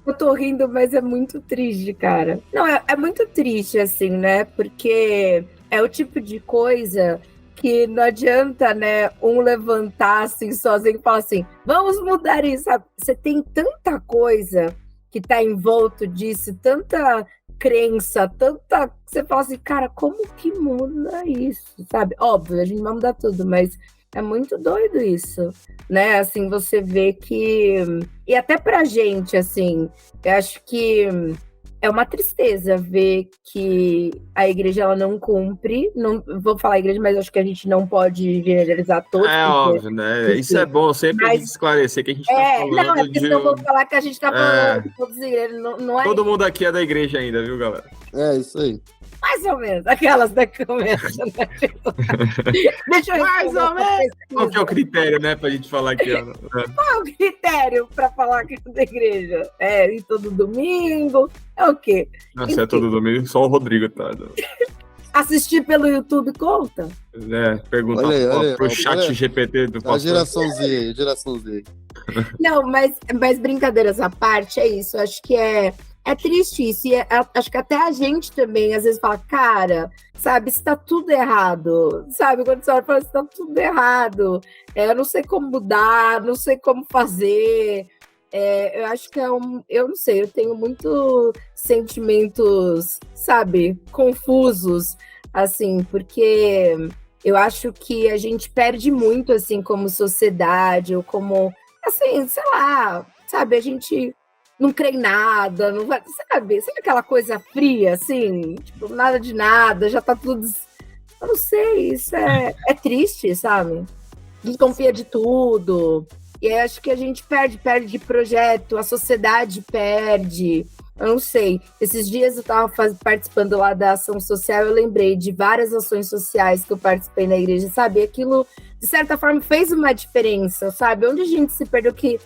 Eu tô rindo, mas é muito triste, cara. Não, é muito triste, assim, né? Porque é o tipo de coisa que não adianta, né, um levantar assim sozinho e falar assim, vamos mudar isso, sabe? Você tem tanta coisa que tá envolto disso, tanta crença, tanta... Você fala assim, cara, como que muda isso, sabe? Óbvio, a gente vai mudar tudo, mas é muito doido isso, né? Assim, você vê que... E até pra gente, assim, eu acho que é uma tristeza ver que a igreja ela não cumpre. Não vou falar igreja, mas acho que a gente não pode generalizar todos. É óbvio, né? Isso é bom sempre a gente esclarecer que a gente tá falando não, é porque eu vou falar que a gente tá falando de todos os igrejas. Não é todo mundo aqui é da igreja ainda, viu, galera? É, isso aí. Mais ou menos, aquelas da começam, né? Deixa eu mais ou menos. Qual que é o critério, né, pra gente falar aqui? Qual é o critério pra falar que é da igreja? É ir todo domingo? É o quê? Nossa, é todo domingo, só o Rodrigo tá. Assistir pelo YouTube conta? Perguntar pro chat GPT do pastor. A geração Z. Não, mas brincadeiras à parte, é isso. Acho que é triste isso, e acho que até a gente também, às vezes, fala, cara, sabe, isso tá tudo errado, sabe, quando você olha e fala, isso tá tudo errado, eu não sei como mudar, não sei como fazer, eu acho que eu não sei, eu tenho muitos sentimentos, sabe, confusos, assim, porque eu acho que a gente perde muito, assim, como sociedade, ou como, assim, sei lá, sabe, a gente... não crê em nada, não vai, sabe aquela coisa fria, assim, tipo, nada de nada, já tá tudo... Eu não sei, isso é triste, sabe? Desconfia de tudo, e aí acho que a gente perde de projeto, a sociedade perde, eu não sei. Esses dias eu tava participando lá da ação social, eu lembrei de várias ações sociais que eu participei na igreja, sabe? Aquilo, de certa forma, fez uma diferença, sabe? Onde a gente se perdeu que...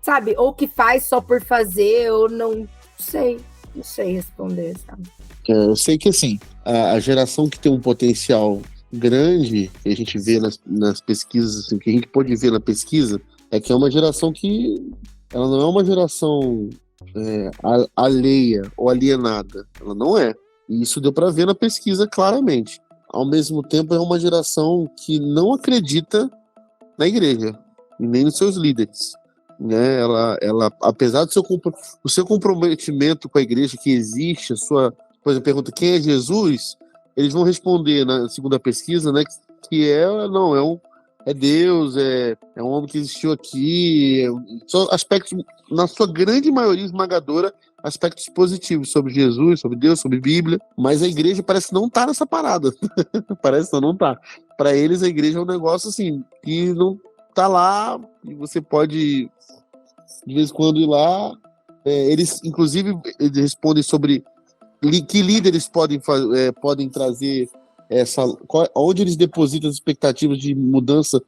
sabe, ou que faz só por fazer, ou não sei responder, sabe? Eu sei que, assim, a geração que tem um potencial grande, que a gente vê nas pesquisas, assim, que a gente pode ver na pesquisa, é que é uma geração que, ela não é uma geração alheia ou alienada, ela não é, e isso deu para ver na pesquisa claramente. Ao mesmo tempo, é uma geração que não acredita na igreja, e nem nos seus líderes. né? Ela apesar do seu comprometimento com a igreja que existe, por exemplo, pergunta quem é Jesus, eles vão responder na segunda pesquisa, né? Que é Deus, é um homem que existiu aqui, são aspectos, na sua grande maioria esmagadora, aspectos positivos sobre Jesus, sobre Deus, sobre Bíblia, mas a igreja parece que não tá nessa parada. Parece que não tá. Para eles, a igreja é um negócio assim, que não tá lá, e você pode, de vez em quando, ir lá. Eles, inclusive, eles respondem sobre que líderes podem trazer onde eles depositam as expectativas de mudança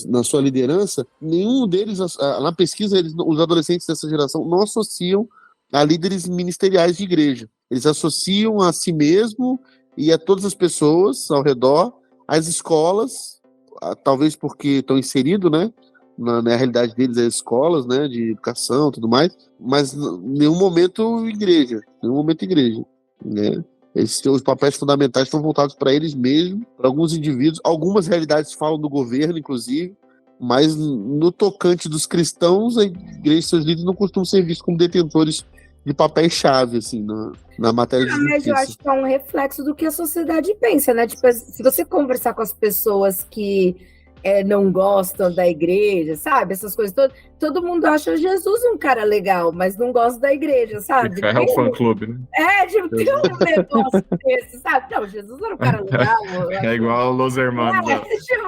na sua liderança. Nenhum deles, na pesquisa, os adolescentes dessa geração não associam a líderes ministeriais de igreja. Eles associam a si mesmo e a todas as pessoas ao redor, às escolas, talvez porque estão inseridos, né? Na realidade deles, as escolas, né? De educação e tudo mais, mas em nenhum momento igreja, né? Os papéis fundamentais estão voltados para eles mesmos, para alguns indivíduos. Algumas realidades falam do governo, inclusive, mas no tocante dos cristãos, a igreja e seus líderes não costumam ser vistos como detentores de papéis-chave, assim, na matéria de justiça. Mas eu acho que é um reflexo do que a sociedade pensa, né? Tipo, se você conversar com as pessoas que não gostam da igreja, sabe? Essas coisas todas. Todo mundo acha Jesus um cara legal, mas não gosta da igreja, sabe? É o fã-clube, né? Tipo, tem um negócio desse, sabe? Não, Jesus era um cara legal. É igual Los Hermanos.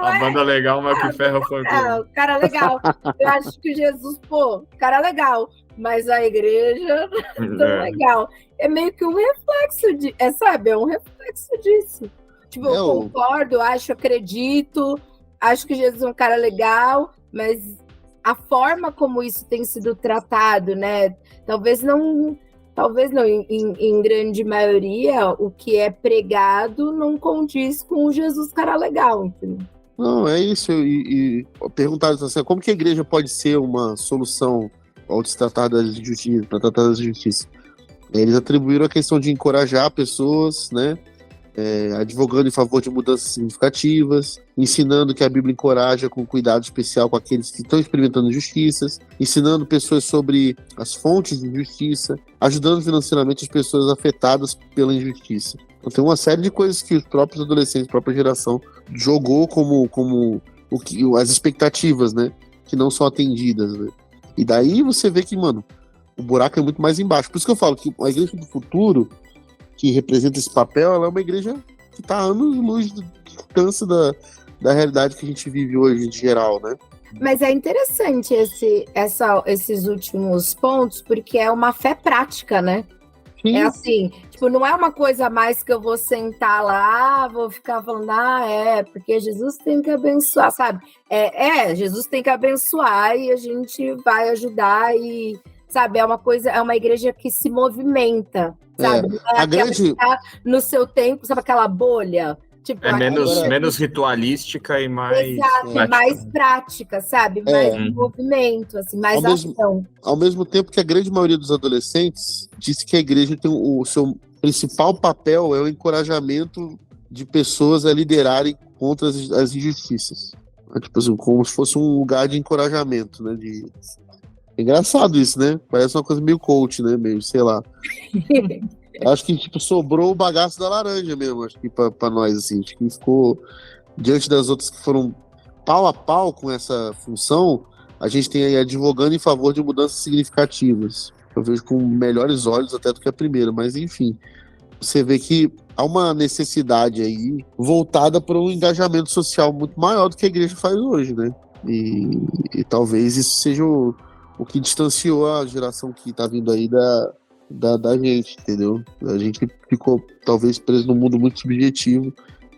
A banda legal, mas que ferra o fã-clube. Cara legal. Eu acho que Jesus, cara legal. Mas a igreja não é legal. É meio que um reflexo sabe? É um reflexo disso. Tipo, eu concordo, acredito, acho que Jesus é um cara legal, mas a forma como isso tem sido tratado, né? Talvez não, em grande maioria, o que é pregado não condiz com o Jesus cara legal, entendeu? Não, é isso. E perguntaram assim, como que a igreja pode ser uma solução ao se tratar das injustiças, para tratar das injustiças? Eles atribuíram a questão de encorajar pessoas, né? Advogando em favor de mudanças significativas, ensinando que a Bíblia encoraja com cuidado especial com aqueles que estão experimentando injustiças, ensinando pessoas sobre as fontes de injustiça, ajudando financeiramente as pessoas afetadas pela injustiça. Então tem uma série de coisas que os próprios adolescentes, a própria geração, jogou como as expectativas, né, que não são atendidas, né? E daí você vê que, mano, o buraco é muito mais embaixo. Por isso que eu falo que a igreja do futuro, que representa esse papel, ela é uma igreja que está a anos-luz de distância da realidade que a gente vive hoje, em geral, né? Mas é interessante esses últimos pontos, porque é uma fé prática, né? Sim. É assim, tipo, não é uma coisa mais que eu vou sentar lá, vou ficar falando, porque Jesus tem que abençoar, sabe? Jesus tem que abençoar e a gente vai ajudar e, sabe, é uma igreja que se movimenta, sabe? No seu tempo, sabe aquela bolha? Tipo, menos ritualística e mais... Exato, prática. Mais prática, sabe? Mais movimento, assim, mais ação. Ao mesmo tempo que a grande maioria dos adolescentes disse que a igreja tem o seu principal papel é o encorajamento de pessoas a liderarem contra as injustiças. Tipo assim, como se fosse um lugar de encorajamento, né? É engraçado isso, né? Parece uma coisa meio coach, né? Meio, sei lá. Acho que tipo, sobrou o bagaço da laranja mesmo, acho que pra nós, assim. Acho que ficou diante das outras que foram pau a pau com essa função, a gente tem aí advogando em favor de mudanças significativas. Eu vejo com melhores olhos até do que a primeira, mas enfim. Você vê que há uma necessidade aí voltada para um engajamento social muito maior do que a igreja faz hoje, né? E talvez isso seja o que distanciou a geração que tá vindo aí da gente, entendeu? A gente ficou talvez preso num mundo muito subjetivo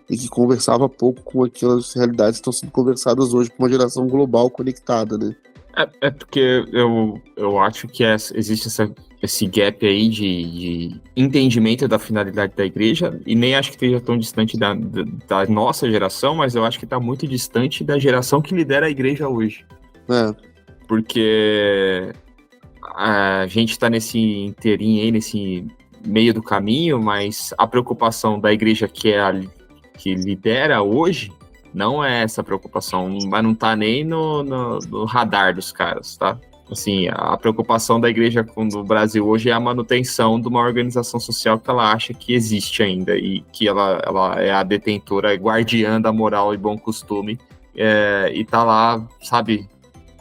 e que conversava pouco com aquelas realidades que estão sendo conversadas hoje por uma geração global conectada, né? É porque eu acho que existe esse gap aí de entendimento da finalidade da igreja, e nem acho que esteja tão distante da nossa geração, mas eu acho que está muito distante da geração que lidera a igreja hoje. Porque a gente está nesse inteirinho aí, nesse meio do caminho, mas a preocupação da igreja que lidera hoje não é essa preocupação, mas não tá nem no radar dos caras, tá? Assim, a preocupação da igreja do Brasil hoje é a manutenção de uma organização social que ela acha que existe ainda e que ela é a detentora, guardiã da moral e bom costume, e tá lá, sabe,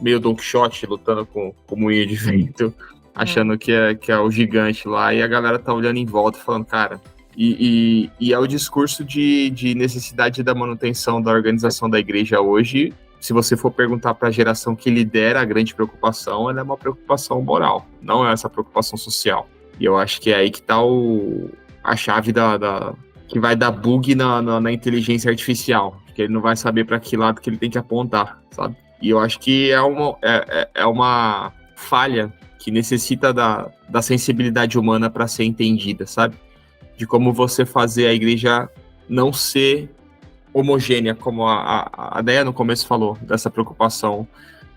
meio Don Quixote lutando com moinho de vento, achando que é o gigante lá, e a galera tá olhando em volta e falando, cara... E é o discurso de necessidade da manutenção da organização da igreja hoje. Se você for perguntar para a geração que lidera a grande preocupação, ela é uma preocupação moral, não é essa preocupação social. E eu acho que é aí que está a chave que vai dar bug na inteligência artificial, porque ele não vai saber para que lado que ele tem que apontar, sabe? E eu acho que é uma falha que necessita da sensibilidade humana para ser entendida, sabe? De como você fazer a igreja não ser homogênea, como a Deia no começo falou, dessa preocupação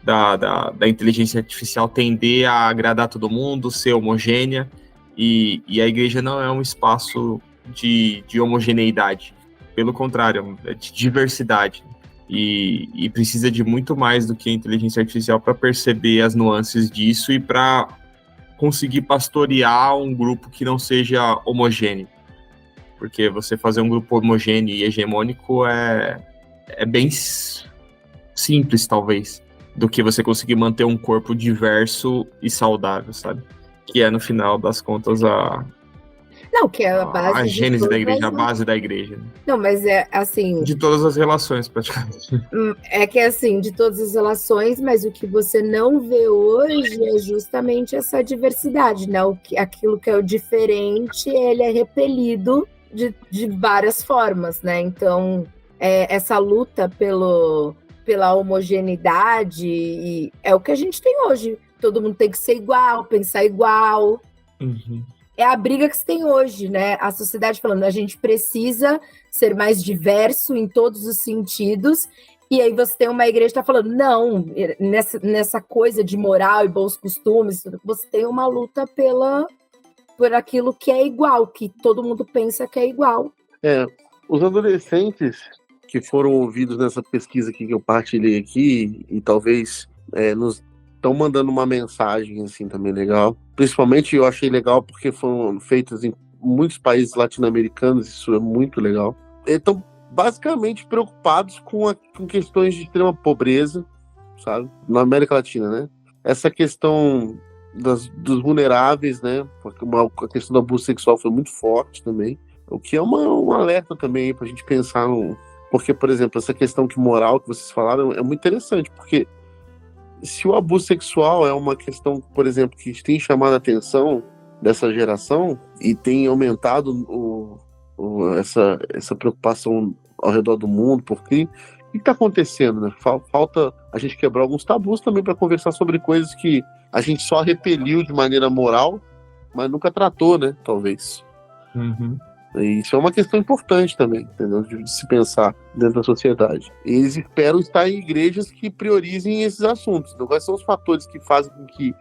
da inteligência artificial tender a agradar todo mundo, ser homogênea, e a igreja não é um espaço de homogeneidade, pelo contrário, é de diversidade, e precisa de muito mais do que a inteligência artificial para perceber as nuances disso e para conseguir pastorear um grupo que não seja homogêneo. Porque você fazer um grupo homogêneo e hegemônico é bem simples, talvez, do que você conseguir manter um corpo diverso e saudável, sabe? Que é, no final das contas, Não, que é a base a gênese de da igreja, a todas base da igreja. Não, mas é assim... De todas as relações, praticamente. É que é assim, de todas as relações, mas o que você não vê hoje é justamente essa diversidade, né? Aquilo que é o diferente, ele é repelido de várias formas, né? Então, essa luta pela homogeneidade é o que a gente tem hoje. Todo mundo tem que ser igual, pensar igual. Uhum. É a briga que se tem hoje, né? A sociedade falando, a gente precisa ser mais diverso em todos os sentidos. E aí você tem uma igreja que está falando, não, nessa coisa de moral e bons costumes, você tem uma luta por aquilo que é igual, que todo mundo pensa que é igual. Os adolescentes que foram ouvidos nessa pesquisa aqui que eu partilhei aqui, e talvez nos estão mandando uma mensagem assim também legal. Principalmente eu achei legal porque foram feitas em muitos países latino-americanos, isso é muito legal. Estão basicamente preocupados com questões de extrema pobreza, sabe? Na América Latina, né? Essa questão dos vulneráveis, né? Porque a questão do abuso sexual foi muito forte também. O que é um alerta também para a gente pensar Porque, por exemplo, essa questão moral que vocês falaram é muito interessante, porque se o abuso sexual é uma questão, por exemplo, que tem chamado a atenção dessa geração e tem aumentado essa preocupação ao redor do mundo, porque o que está acontecendo, né? Falta a gente quebrar alguns tabus também para conversar sobre coisas que a gente só repeliu de maneira moral, mas nunca tratou, né? Talvez. Uhum. E isso é uma questão importante também, entendeu? De se pensar dentro da sociedade. Eles esperam estar em igrejas que priorizem esses assuntos. Então, quais são os fatores que fazem com que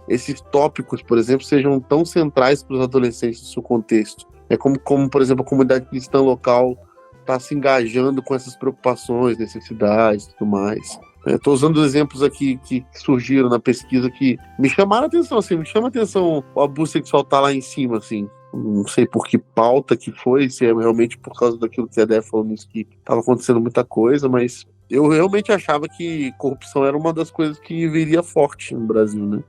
esses tópicos, por exemplo, sejam tão centrais para os adolescentes no seu contexto? É como, por exemplo, a comunidade cristã local está se engajando com essas preocupações, necessidades e tudo mais. Estou usando exemplos aqui que surgiram na pesquisa que me chamaram a atenção, assim, me chama a atenção o abuso sexual tá lá em cima, assim. Não sei por que pauta que foi, se é realmente por causa daquilo que a Dé falou nisso, que estava acontecendo muita coisa, mas eu realmente achava que corrupção era uma das coisas que viria forte no Brasil, né?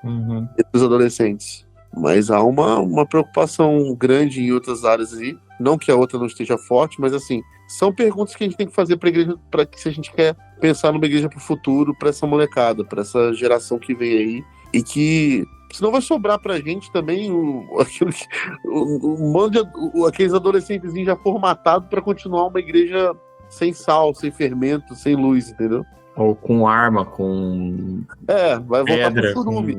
Uhum. Entre os adolescentes. Mas há uma preocupação grande em outras áreas aí. Não que a outra não esteja forte, mas assim, são perguntas que a gente tem que fazer para a igreja, para que se a gente quer pensar numa igreja para o futuro, para essa molecada, para essa geração que vem aí, e que senão vai sobrar pra gente também aqueles adolescentes já formatados para continuar uma igreja sem sal, sem fermento, sem luz, entendeu? Ou com arma, com vai voltar pro churume.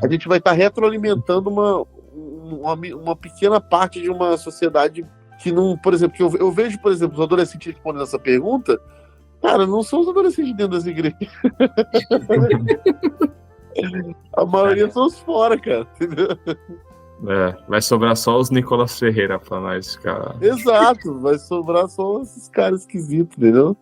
A gente vai estar retroalimentando uma pequena parte de uma sociedade que não, por exemplo, que eu vejo, por exemplo, os adolescentes respondendo essa pergunta, cara, não são os adolescentes dentro das igrejas. A maioria são os fora, cara, entendeu? Vai sobrar só os Nicolas Ferreira pra nós, cara. Exato, vai sobrar só esses caras esquisitos, entendeu?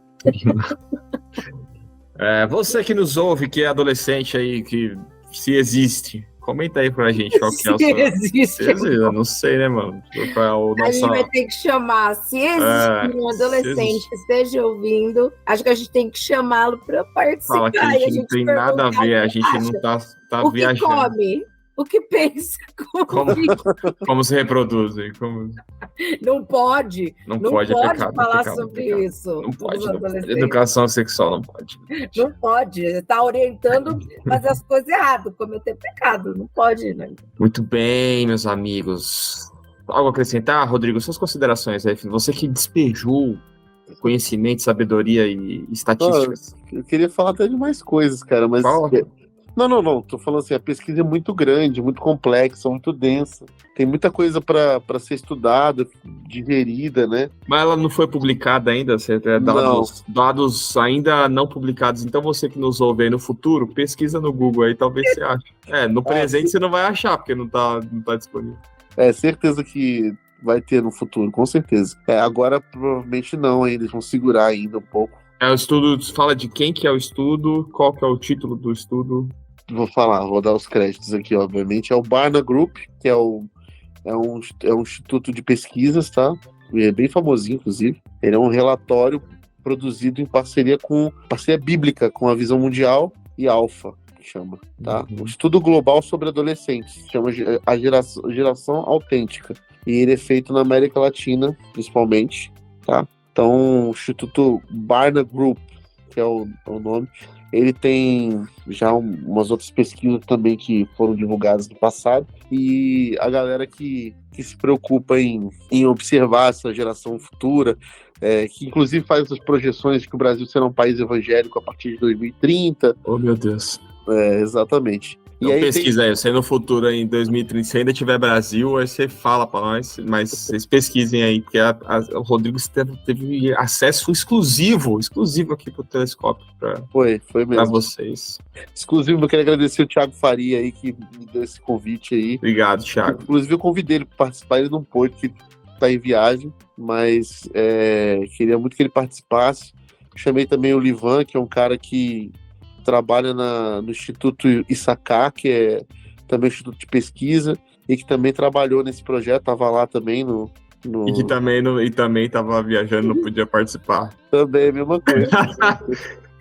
Você que nos ouve, que é adolescente aí, que se existe, comenta aí pra gente qual que é o seu... existe. Eu não sei, né, mano? Qual é o A nosso... gente vai ter que chamar, se existe um adolescente que esteja ouvindo, acho que a gente tem que chamá-lo para participar. Fala que a gente não tem nada a ver, a gente não tá o viajando. O que come, o que pensa, como se reproduzem. Não pode. Não pode, é pecado, falar pecado, sobre pecado. isso. Não pode. Educação sexual não pode. Não pode. Está orientando a fazer as coisas erradas, cometer pecado. Não pode, né? Muito bem, meus amigos. Algo a acrescentar, Rodrigo? Suas considerações aí. Você que despejou conhecimento, sabedoria e estatísticas. Eu queria falar até de mais coisas, cara, mas... Não. Tô falando assim, a pesquisa é muito grande, muito complexa, muito densa. Tem muita coisa para ser estudada, digerida, né? Mas ela não foi publicada ainda? Dados ainda não publicados. Então você que nos ouve aí no futuro, pesquisa no Google aí, talvez você ache. No presente você não vai achar, porque não tá disponível. Certeza que vai ter no futuro, com certeza. Agora provavelmente não, hein? Eles vão segurar ainda um pouco. O estudo, fala de quem que é o estudo, qual que é o título do estudo? Vou dar os créditos aqui, obviamente. É o Barna Group, que é um instituto de pesquisas, tá? É bem famosinho, inclusive. Ele é um relatório produzido em parceria bíblica com a Visão Mundial e Alfa, que chama, tá? Um estudo global sobre adolescentes, chama a geração autêntica. E ele é feito na América Latina, principalmente, tá? Então, o Instituto Barna Group, que é o nome, ele tem já umas outras pesquisas também que foram divulgadas no passado, e a galera que se preocupa em observar essa geração futura, que inclusive faz essas projeções de que o Brasil será um país evangélico a partir de 2030. Oh, meu Deus. Exatamente. Então pesquisa aí, você no futuro aí, em 2030, se ainda tiver Brasil, aí você fala pra nós, mas vocês pesquisem aí, porque o Rodrigo teve acesso exclusivo aqui pro telescópio foi mesmo. Pra vocês. Exclusivo, eu quero agradecer o Thiago Faria aí, que me deu esse convite aí. Obrigado, Thiago. Inclusive eu convidei ele para participar, ele não pôde, porque tá em viagem, mas queria muito que ele participasse. Chamei também o Livan, que é um cara que trabalha no Instituto Issachar, que é também um instituto de pesquisa, e que também trabalhou nesse projeto, estava lá também no... E que também estava viajando, não podia participar. Também, a mesma coisa.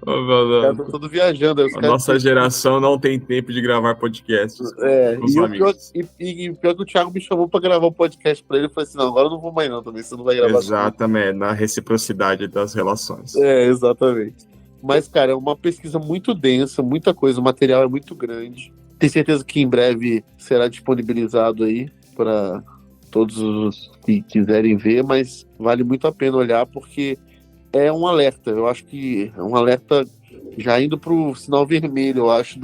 Os caras estão todos viajando. Nossa geração não tem tempo de gravar podcasts com os amigos. E pior que o Thiago me chamou para gravar um podcast para ele, eu falei assim, não, agora eu não vou mais não também, você não vai gravar. Exatamente, na reciprocidade das relações. Exatamente. Mas, cara, é uma pesquisa muito densa, muita coisa, o material é muito grande. Tenho certeza que em breve será disponibilizado aí para todos os que quiserem ver, mas vale muito a pena olhar porque é um alerta. Eu acho que é um alerta já indo para o sinal vermelho, eu acho,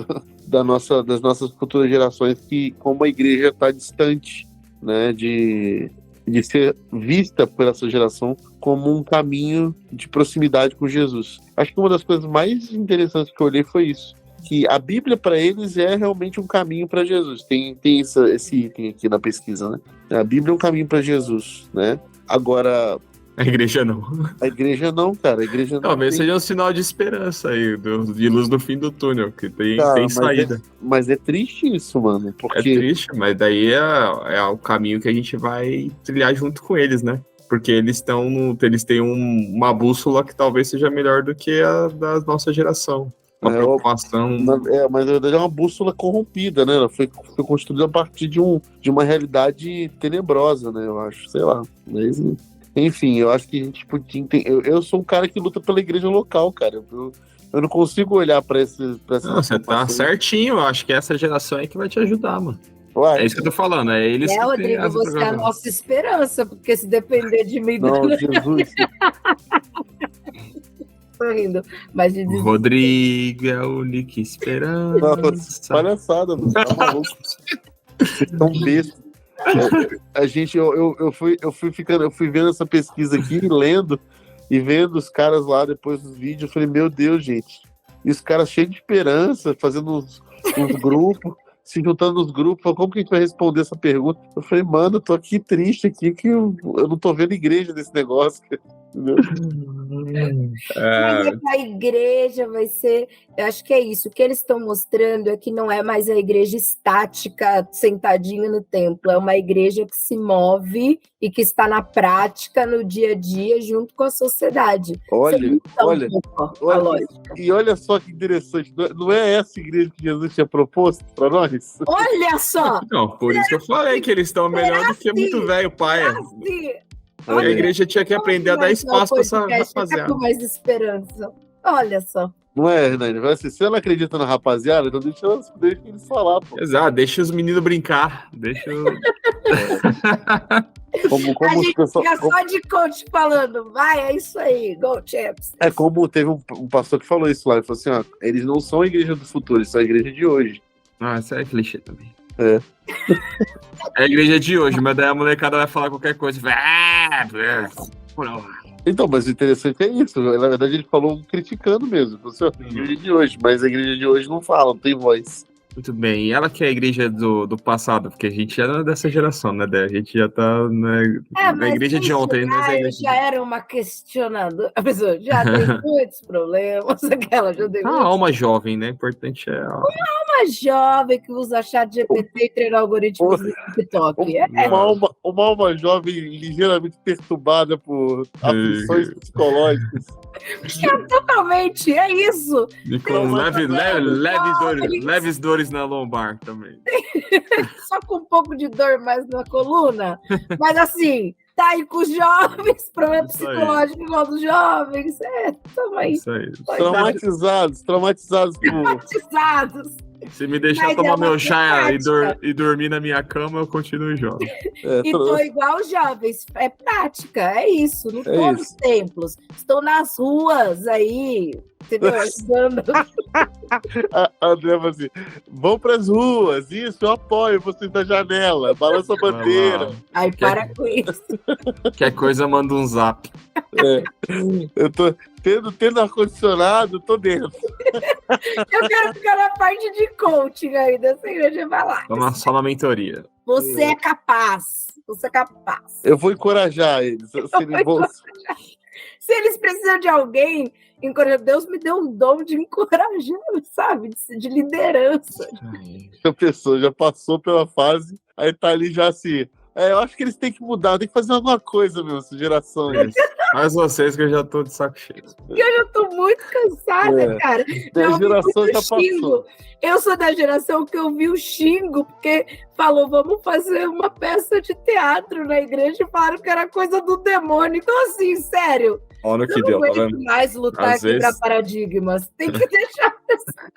das nossas futuras gerações, que como a igreja está distante, né, de ser vista por essa geração como um caminho de proximidade com Jesus. Acho que uma das coisas mais interessantes que eu olhei foi isso, que a Bíblia para eles é realmente um caminho para Jesus. Tem esse item aqui na pesquisa, né? A Bíblia é um caminho para Jesus, né? Agora, a igreja não. A igreja não, cara. A igreja não. Talvez seja um sinal de esperança aí, de luz no fim do túnel, que tem saída. Mas é triste isso, mano. Porque... É triste, mas daí é o caminho que a gente vai trilhar junto com eles, né? Porque eles têm uma bússola que talvez seja melhor do que a da nossa geração. Uma preocupação. Mas na verdade é uma bússola corrompida, né? Ela foi construída a partir de uma realidade tenebrosa, né? Eu acho, sei lá. Mas, enfim, eu acho que a gente podia entender. Eu sou um cara que luta pela igreja local, cara. Eu não consigo olhar pra essa. Não, você tá certinho. Eu acho que essa geração é que vai te ajudar, mano. É isso que eu tô falando. É eles que Rodrigo, você é a nossa esperança, porque se depender de mim. Não, Jesus. Rindo, mas Rodrigo é a única esperança. Nossa, palhaçada, mano. Tá maluco. Vocês estão bestas. Eu fui vendo essa pesquisa aqui, lendo e vendo os caras lá depois dos vídeos. Eu falei, meu Deus, gente. E os caras cheios de esperança, fazendo uns grupos, se juntando nos grupos. Como que a gente vai responder essa pergunta? Eu falei, mano, eu tô aqui triste aqui, que eu não tô vendo igreja nesse negócio. Mas é que a igreja vai ser. Eu acho que é isso. O que eles estão mostrando é que não é mais a igreja estática, sentadinha no templo. É uma igreja que se move e que está na prática, no dia a dia, junto com a sociedade. Olha, olha, a lógica. E olha só que interessante. Não é essa igreja que Jesus tinha proposto para nós? Olha só! Não, por isso que eu falei que eles estão melhor do que muito velho, pai. A igreja tinha que aprender a dar espaço para essa rapaziada. Com mais esperança. Olha só. Não é, Hernani? Se você não acredita na rapaziada, então deixa eles falar, pô. Exato, deixa os meninos brincar. Como a gente pessoal, fica só de coach falando, vai, é isso aí, go Champs. É como teve um pastor que falou isso lá, ele falou assim, ó, eles não são a igreja do futuro, eles são a igreja de hoje. Ah, isso é clichê também. É a igreja de hoje, mas daí a molecada vai falar qualquer coisa. Então, mas o interessante é isso. Na verdade, ele falou criticando mesmo. Você, a igreja de hoje, mas a igreja de hoje não fala, não tem voz. Muito bem. E ela que é a igreja do passado, porque a gente já não é dessa geração, né, Dé? A gente já tá na igreja de ontem. Já era uma questionadora. A pessoa já tem muitos problemas. Aquela já deu. Uma alma jovem, né? Importante é uma alma jovem que usa chat GPT e treina algoritmos do TikTok. Uma alma jovem ligeiramente perturbada por aflições psicológicas. Totalmente, é isso. E com leves dores na lombar também. Só com um pouco de dor mais na coluna. Mas assim, tá aí com os jovens, problema psicológico igual dos jovens. Tamo aí. Isso aí. Traumatizados. Se me deixar tomar meu chá e dormir na minha cama, eu continuo jovem. E tô igual os jovens. É prática, é isso. Não estou nos templos. Estou nas ruas aí, entendeu? Ajudando. A André falou assim, vão pras ruas, isso, eu apoio vocês da janela, balança a bandeira. Aí para com isso. Qualquer coisa, manda um zap. Eu tô tendo ar-condicionado, tô dentro. Eu quero ficar na parte de coaching aí dessa igreja, vai lá. Só na mentoria. Você é capaz. Eu vou encorajar eles. Se eles precisam de alguém, Deus me deu um dom de encorajar, sabe? De liderança. A pessoa já passou pela fase, aí tá ali já assim. Eu acho que eles têm que mudar, tem que fazer alguma coisa, meu, essa geração. Mas vocês que eu já tô de saco cheio. Eu já tô muito cansada, cara. A geração já passou. Eu sou da geração que eu vi o Xingo, porque falou, vamos fazer uma peça de teatro na igreja, e falaram que era coisa do demônio. Então, assim, sério. Olha que deu, tá vendo? Mais lutar aqui para paradigmas. Tem que deixar essa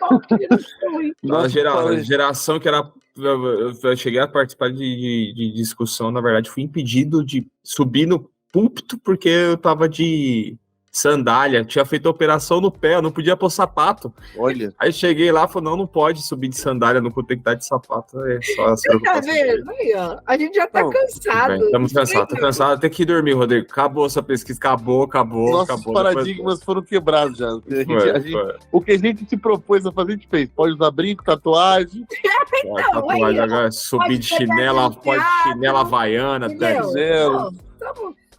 geração que era. Eu cheguei a participar de discussão, na verdade, fui impedido de subir no púlpito porque eu tava de sandália, tinha feito a operação no pé, eu não podia pôr sapato. Olha. Aí cheguei lá e falei, não pode subir de sandália, não tem que estar de sapato. Você tá vendo? Aí, ó, a gente já tá cansado. Estamos cansados, tô cansado, tem que ir dormir, Rodrigo. Acabou essa pesquisa, acabou. Nossos paradigmas foram quebrados já. O que a gente se propôs a fazer, a gente fez. Pode usar brinco, tatuagem. Tatuagem, agora, subir de chinela, pode chinela havaiana,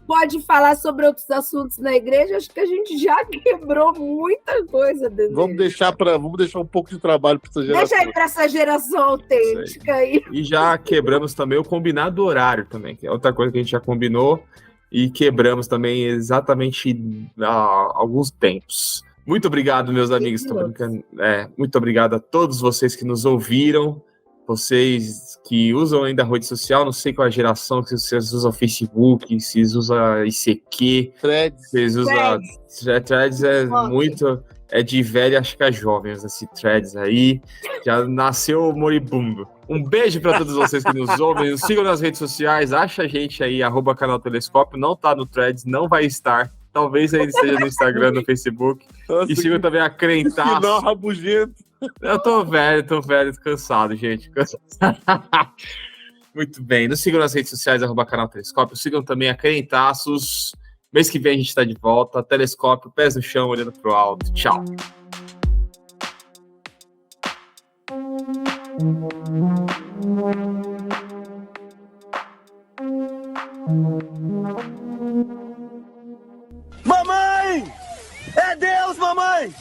pode falar sobre outros assuntos na igreja, acho que a gente já quebrou muita coisa dentro. Vamos deixar um pouco de trabalho para essa geração. Deixa aí para essa geração autêntica aí. E já quebramos também o combinado horário também, que é outra coisa que a gente já combinou e quebramos também exatamente há alguns tempos. Muito obrigado, meus amigos. Tô brincando. Muito obrigado a todos vocês que nos ouviram. Vocês que usam ainda a rede social, não sei qual é a geração, que vocês usam Facebook, vocês usam ICQ, Threads. Vocês usam Threads é de velho, acho que é jovem, esse Threads aí, já nasceu moribundo. Um beijo para todos vocês que nos ouvem, nos sigam nas redes sociais, acha a gente aí, @canal Telescópio, não tá no Threads, não vai estar, talvez ainda esteja no Instagram, no Facebook. Nossa, e sigam também a Crentaço. Final rabugento. Eu tô velho, cansado, gente. Muito bem. Nos sigam nas redes sociais, @canal Telescópio. Sigam também a Crentaços. Mês que vem a gente tá de volta. Telescópio, pés no chão, olhando pro alto. Tchau. mamãe!